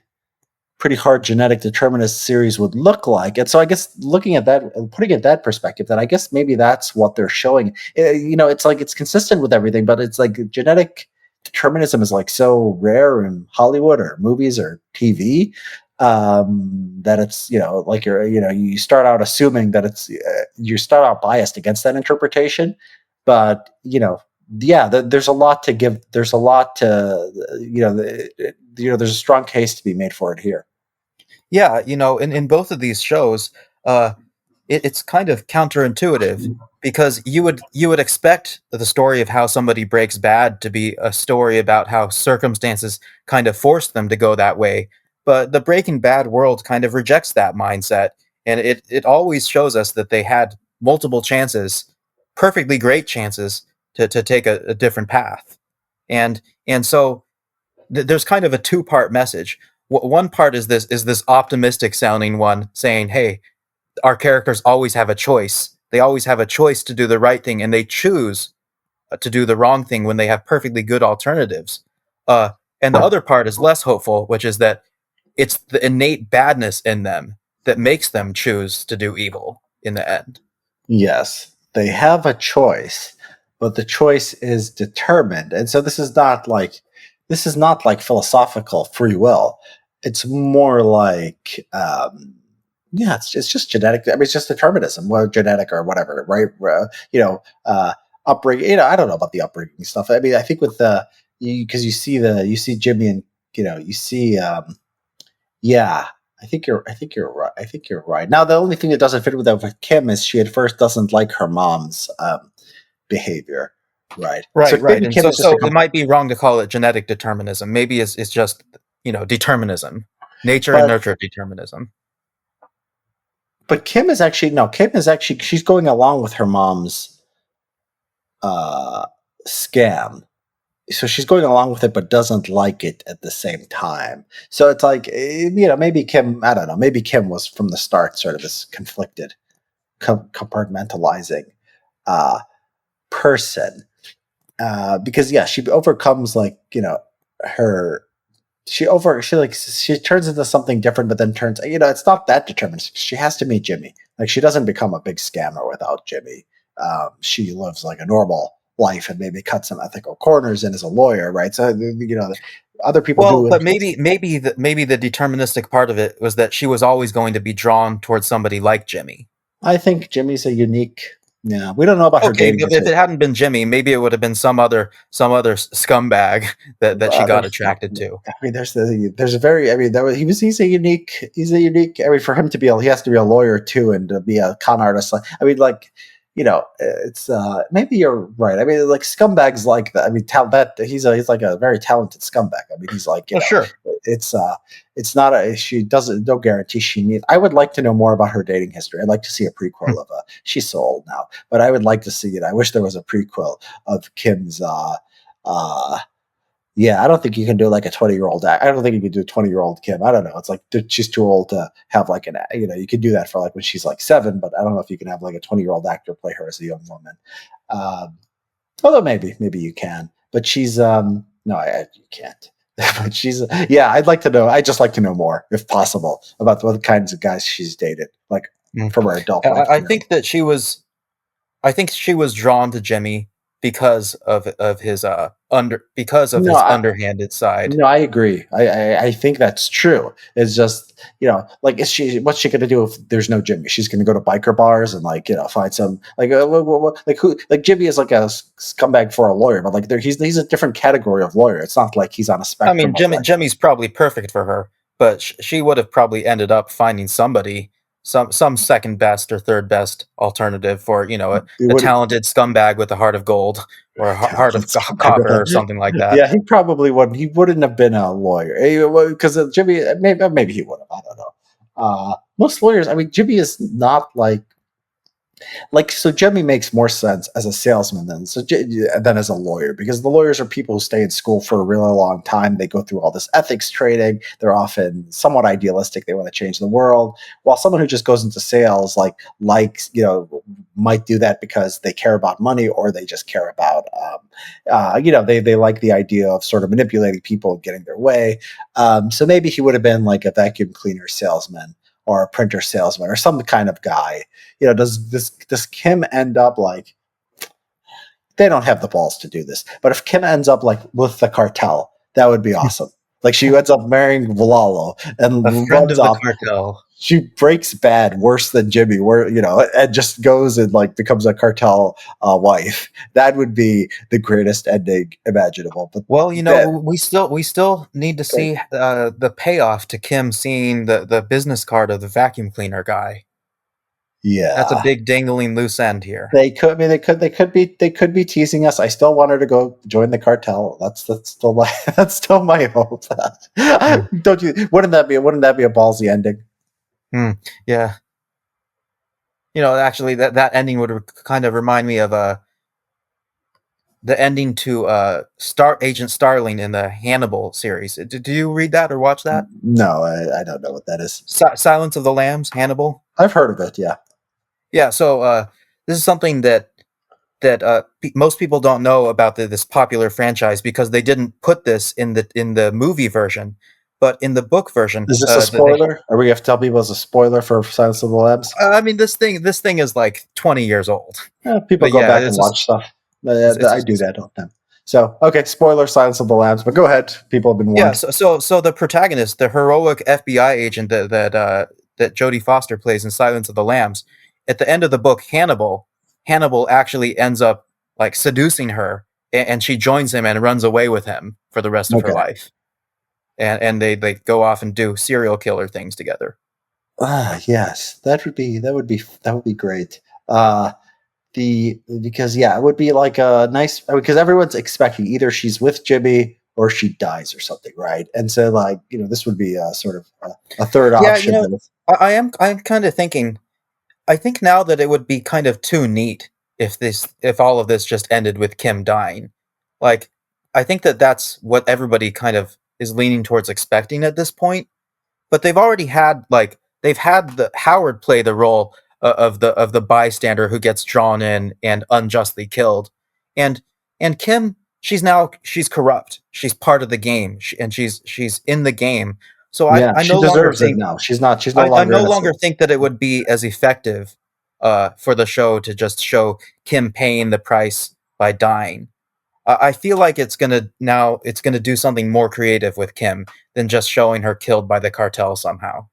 pretty hard genetic determinist series would look like. And so I guess looking at that, putting it that perspective, then I guess maybe that's what they're showing. It's like it's consistent with everything, but it's like genetic determinism is like so rare in Hollywood or movies or TV that it's like you start out assuming that you start out biased against that interpretation, but yeah, there's a lot to give. There's a lot to there's a strong case to be made for it here. Yeah, in both of these shows, uh, it's kind of counterintuitive because you would expect the story of how somebody breaks bad to be a story about how circumstances kind of forced them to go that way, but the Breaking Bad world kind of rejects that mindset, and it always shows us that they had multiple chances, perfectly great chances to take a different path, and so there's kind of a two-part message. One part is this optimistic sounding one saying, hey, our characters always have a choice. They always have a choice to do the right thing, and they choose to do the wrong thing when they have perfectly good alternatives. Uh, and the other part is less hopeful, which is that it's the innate badness in them that makes them choose to do evil in the end. Yes, they have a choice, but the choice is determined. And so this is not like philosophical free will. It's more like yeah, it's just genetic. I mean, it's just determinism, well, genetic or whatever, right? Upbringing. I don't know about the upbringing stuff. I mean, I think with the because you see Jimmy and you see yeah, I think you're right. I think you're right. Now, the only thing that doesn't fit with Kim is she at first doesn't like her mom's behavior, right? So Right, right. maybe And Kim so is just a so it might be wrong to call it genetic determinism. Maybe it's just, determinism. Nature and but nurture determinism. But Kim is actually no. Kim is actually she's going along with her mom's uh, scam. So she's going along with it, but doesn't like it at the same time. So it's like maybe Kim. I don't know. Maybe Kim was from the start sort of this conflicted, compartmentalizing uh, person. Because yeah, she overcomes her she turns into something different, but then turns it's not that determined. She has to meet Jimmy. Like she doesn't become a big scammer without Jimmy. She lives like a normal life and maybe cut some ethical corners and is a lawyer, right? So other people Well, do. but maybe the deterministic part of it was that she was always going to be drawn towards somebody like Jimmy. I think Jimmy's a unique. Yeah, we don't know about her Okay, dating but if history. it hadn't been Jimmy, maybe it would have been some other scumbag that she got There's, attracted to. I mean, there's a very, I mean, he's a unique. I mean, for him to be, he has to be a lawyer too, and to be a con artist. I mean, like, it's maybe you're right. I mean, like scumbags like that. I mean, that he's like a very talented scumbag. I mean, he's like, Well, sure. it's it's not a she doesn't no guarantee she needs. I would like to know more about her dating history. I'd like to see a prequel of she's so old now, but I would like to see it. I wish there was a prequel of Kim's uh yeah, I don't think you can do like a 20-year-old. I don't think you can do a 20-year-old Kim. I don't know. It's like she's too old to have like you can do that for like when she's like 7, but I don't know if you can have like a 20-year-old actor play her as a young woman. Um, Although maybe you can, but she's no, you can't. But she's yeah. I'd like to know. I just like to know more, if possible, about what kinds of guys she's dated, like Mm. from her adult life. I think that she was. I think she was drawn to Jimmy because of his No, underhanded side. no, I agree. I think that's true. It's just like what's she gonna do if there's no Jimmy? She's gonna go to biker bars and like find some like like who like Jimmy is like a scumbag for a lawyer, but like he's a different category of lawyer. It's not like he's on a I mean, spectrum of like Jimmy's probably perfect for her, but she would have probably ended up finding somebody, some second best or third best alternative for he a would talented scumbag with a heart of gold or a heart of talented scumbag with copper or a something like that. yeah. He probably wouldn't. He wouldn't have been a lawyer because Jimmy maybe he would have. I don't know. Most lawyers. I mean, Jimmy is not so Jimmy makes more sense as a salesman than as a lawyer because the lawyers are people who stay in school for a really long time. They go through all this ethics training. They're often somewhat idealistic. They want to change the world. While someone who just goes into sales likes might do that because they care about money or they just care about they like the idea of sort of manipulating people and getting their way. So maybe he would have been like a vacuum cleaner salesman or a printer salesman or some kind of guy. Does Kim end up like they don't have the balls to do this, but if Kim ends up like with the cartel, that would be awesome. Like she ends up marrying Valalo A and friend runs of the off. cartel. She breaks bad worse than Jimmy, where and just goes and like becomes a cartel wife. That would be the greatest ending imaginable. But Well, that, we still need to see the payoff to Kim seeing the business card of the vacuum cleaner guy. That's a yeah, big dangling loose end here. they could. I mean, they could be teasing us. I still want her to go join the cartel. That's still my that's still my hope. Hmm. Don't you? Wouldn't that be a ballsy ending? Hmm. Yeah. Actually, that ending would kind of remind me of the ending to Star Agent Starling in the Hannibal series. Do you read that or watch that? No, I don't know what that is. Silence of the Lambs, Hannibal. I've heard of it. Yeah. Yeah. So this is something that most people don't know about this popular franchise because they didn't put this in the movie version, but in the book version, Is this a spoiler? Are we have to tell people it's a spoiler for Silence of the Lambs? I mean, this thing is like 20 years old, People but go yeah, back and it's just watch stuff. I do it's that all the time. So, okay, spoiler, Silence of the Lambs. But go ahead. People have been yeah. warned. So the protagonist, the heroic FBI agent that Jodie Foster plays in Silence of the Lambs, at the end of the book, Hannibal actually ends up like seducing her, and she joins him and runs away with him for the rest of her Okay. life. And they go off and do serial killer things together. Yes, that would be great. Because yeah, it would be like a nice because everyone's expecting either she's with Jimmy or she dies or something, right? And so like this would be a sort of a third Yeah, option. I'm kind of thinking. I think now that it would be kind of too neat if all of this just ended with Kim dying. Like, I think that that's what everybody kind of is leaning towards expecting at this point. But they've already had they've had the Howard play the role of the bystander who gets drawn in and unjustly killed, and Kim, she's corrupt. She's part of the game, and she's in the game. So Yeah, I she no longer deserves it think now. She's not. She's no I longer no longer innocent. think that it would be as effective for the show to just show Kim paying the price by dying. I feel like it's gonna do something more creative with Kim than just showing her killed by the cartel somehow.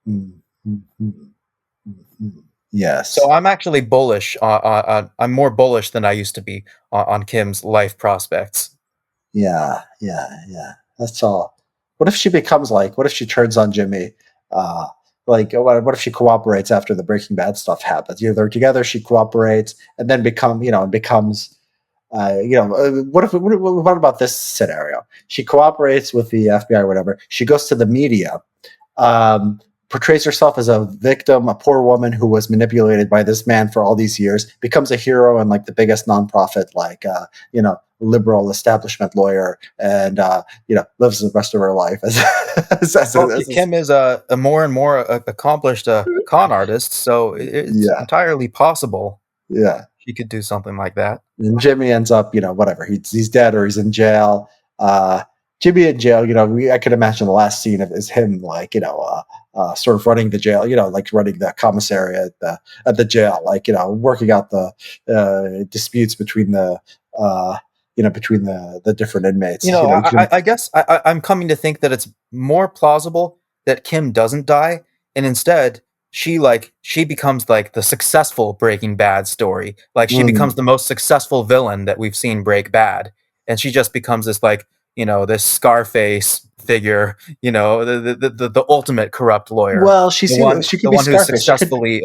Mm, mm, mm, mm, mm. So Yes. I'm actually bullish. I'm more bullish than I used to be on Kim's life prospects. Yeah. Yeah. Yeah. That's all. What if she becomes like? What if she turns on Jimmy? Uh, what if she cooperates after the Breaking Bad stuff happens? They're together. She cooperates, and then becomes. What about this scenario? She cooperates with the FBI or whatever. She goes to the media, um, portrays herself as a victim, a poor woman who was manipulated by this man for all these years, becomes a hero and like the biggest nonprofit, liberal establishment lawyer, and lives the rest of her life Well, Kim is a more and more accomplished con artist, so it's yeah, entirely possible yeah. she could do something like that. And Jimmy ends up, whatever. He's dead or he's in jail. Uh, Jimmy in jail. I could imagine the last scene of is him sort of running the jail. Like running the commissary at the jail. Working out the disputes between the different inmates. I guess I'm coming to think that it's more plausible that Kim doesn't die, and instead she becomes like the successful Breaking Bad story. Like she becomes Mm. the most successful villain that we've seen break bad, and she just becomes this this Scarface figure, the ultimate corrupt lawyer, Well, she could the be one who Scarface. She could successfully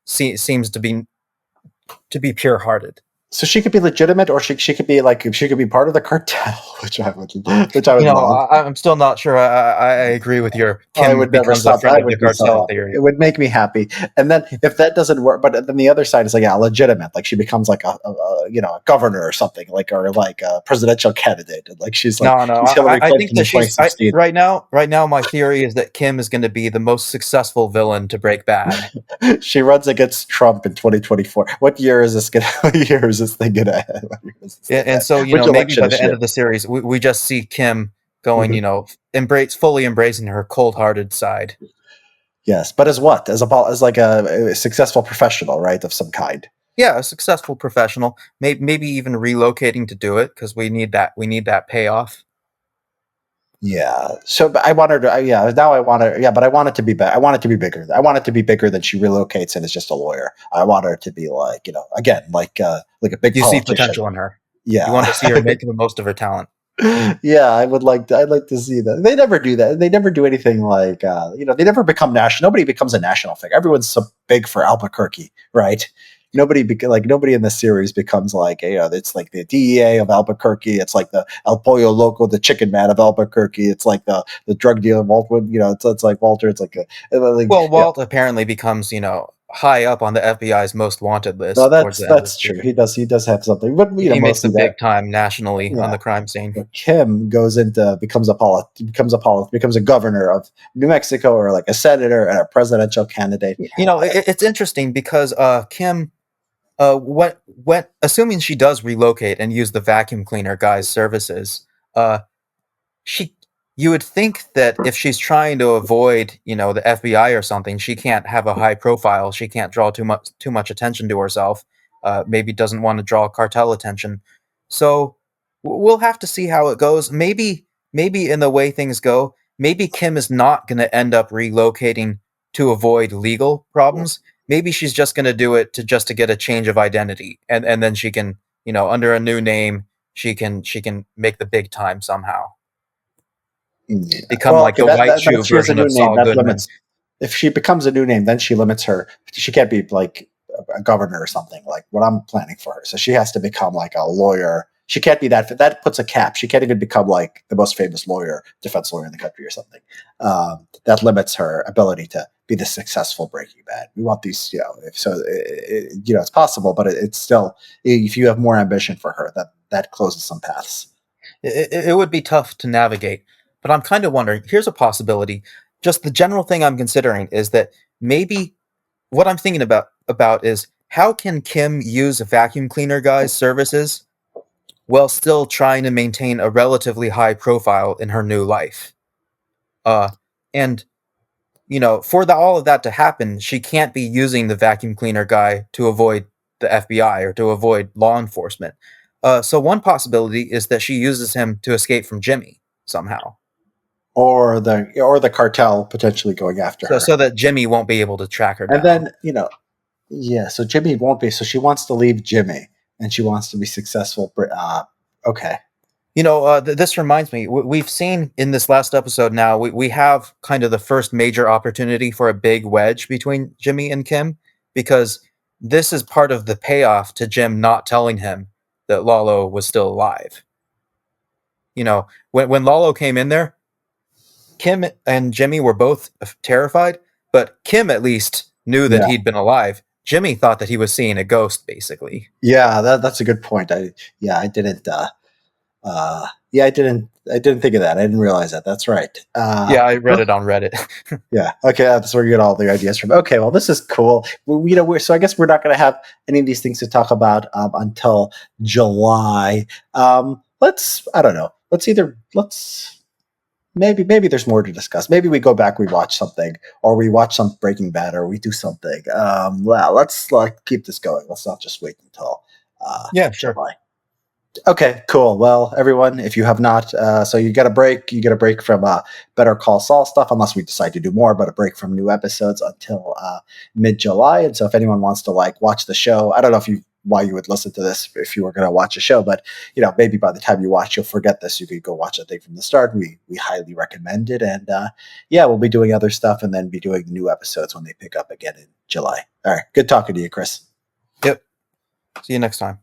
seems to be pure hearted. So she could be legitimate, or she could be she could be part of the cartel, which I would love. I'm still not sure. I agree with your I Kim would never becomes a stop. friend I of the would be so cartel happy. It theory. would make me happy. And then if that doesn't work, but then the other side is like, yeah, legitimate. Like she becomes like a governor or something, or like a presidential candidate. And like No, no. she's Hillary I think Clinton in that twenty-sixteen. right now. Right now, my theory is that Kim is going to be the most successful villain to break bad. She runs against Trump in 2024. What year is this gonna? What year is this thing gonna? What year is this thing And so Which maybe election by is the she end in? of the series, we just see Kim going, Mhm. fully embracing her cold-hearted side. Yes, but as what? As like a successful professional, right, of some kind. Yeah, a successful professional, maybe even relocating to do it because we need that. We need that payoff. Yeah. So, but I want her to. Yeah. Now I want her. Yeah, but I want it to be better. I want it to be bigger. I want it to be bigger than she relocates and is just a lawyer. I want her to be like again like a big You see politician. potential in her. You Yeah. want to see her make the most of her talent. Yeah, I would like. I'd like to see that. They never do that. They never do anything like. They never become national. Nobody becomes a national figure. Everyone's so big for Albuquerque, right? Nobody in the series becomes like it's like the DEA of Albuquerque. It's like the El Pollo Loco, the Chicken Man of Albuquerque. It's like the drug dealer Walt. It's like Walter. It's like Well, Walt apparently becomes, high up on the FBI's most wanted no, list towards the end of the that's true. series. He does have something, but He makes a mostly that. big time nationally on Yeah. the crime scene. But Kim goes into becomes a governor of New Mexico, or like a senator and a presidential candidate. It's interesting because Kim, when assuming she does relocate and use the vacuum cleaner guy's services, uh, she you would think that if she's trying to avoid, the FBI or something, she can't have a high profile. She can't draw too much attention to herself. Maybe doesn't want to draw cartel attention. So we'll have to see how it goes. Maybe in the way things go, maybe Kim is not going to end up relocating to avoid legal problems. Maybe she's just going to do it to get a change of identity, and then she can, under a new name, she can make the big time somehow. Yeah. Become Well, like okay, the white that shoe she has a version new of name Saul that Goodman. limits. If she becomes a new name, then she limits her. She can't be like a governor or something like what I'm planning for her. So she has to become like a lawyer. She can't be that. That puts a cap. She can't even become like the most famous defense lawyer in the country or something. That limits her ability to be the successful Breaking Bad. We want these, it's possible, but it's still, if you have more ambition for her, that closes some paths. It would be tough to navigate, but I'm kind of wondering, here's a possibility. Just the general thing I'm considering is that maybe what I'm thinking about is how can Kim use a vacuum cleaner guy's services while still trying to maintain a relatively high profile in her new life? And for all of that to happen, she can't be using the vacuum cleaner guy to avoid the FBI or to avoid law enforcement. So one possibility is that she uses him to escape from Jimmy somehow, or the cartel potentially going after her, so that Jimmy won't be able to track her and down. then so Jimmy won't be. So she wants to leave Jimmy, and she wants to be successful. Okay. This reminds me, we've seen in this last episode now, we have kind of the first major opportunity for a big wedge between Jimmy and Kim, because this is part of the payoff to Jim not telling him that Lalo was still alive. When Lalo came in there, Kim and Jimmy were both terrified, but Kim at least knew that he'd been alive. Jimmy thought that he was seeing a ghost, basically. Yeah, that's a good point. I didn't. I didn't think of that. I didn't realize that. That's right. I read it on Reddit. Yeah. Okay. That's where you get all the ideas from. Okay. Well, this is cool. So I guess we're not going to have any of these things to talk about until July. I don't know. Maybe there's more to discuss. Maybe we go back, we watch something, or we watch some Breaking Bad, or we do something. Let's keep this going. Let's not just wait until Sure. July. Okay, cool. Well, everyone, if you have not, so you get a break. You get a break from Better Call Saul stuff, unless we decide to do more, but a break from new episodes until mid-July. And so if anyone wants to watch the show, I don't know why you would listen to this if you were going to watch a show, but maybe by the time you watch, you'll forget this. You could go watch a thing from the start. We highly recommend it. And we'll be doing other stuff and then be doing new episodes when they pick up again in July. All right. Good talking to you, Chris. Yep. See you next time.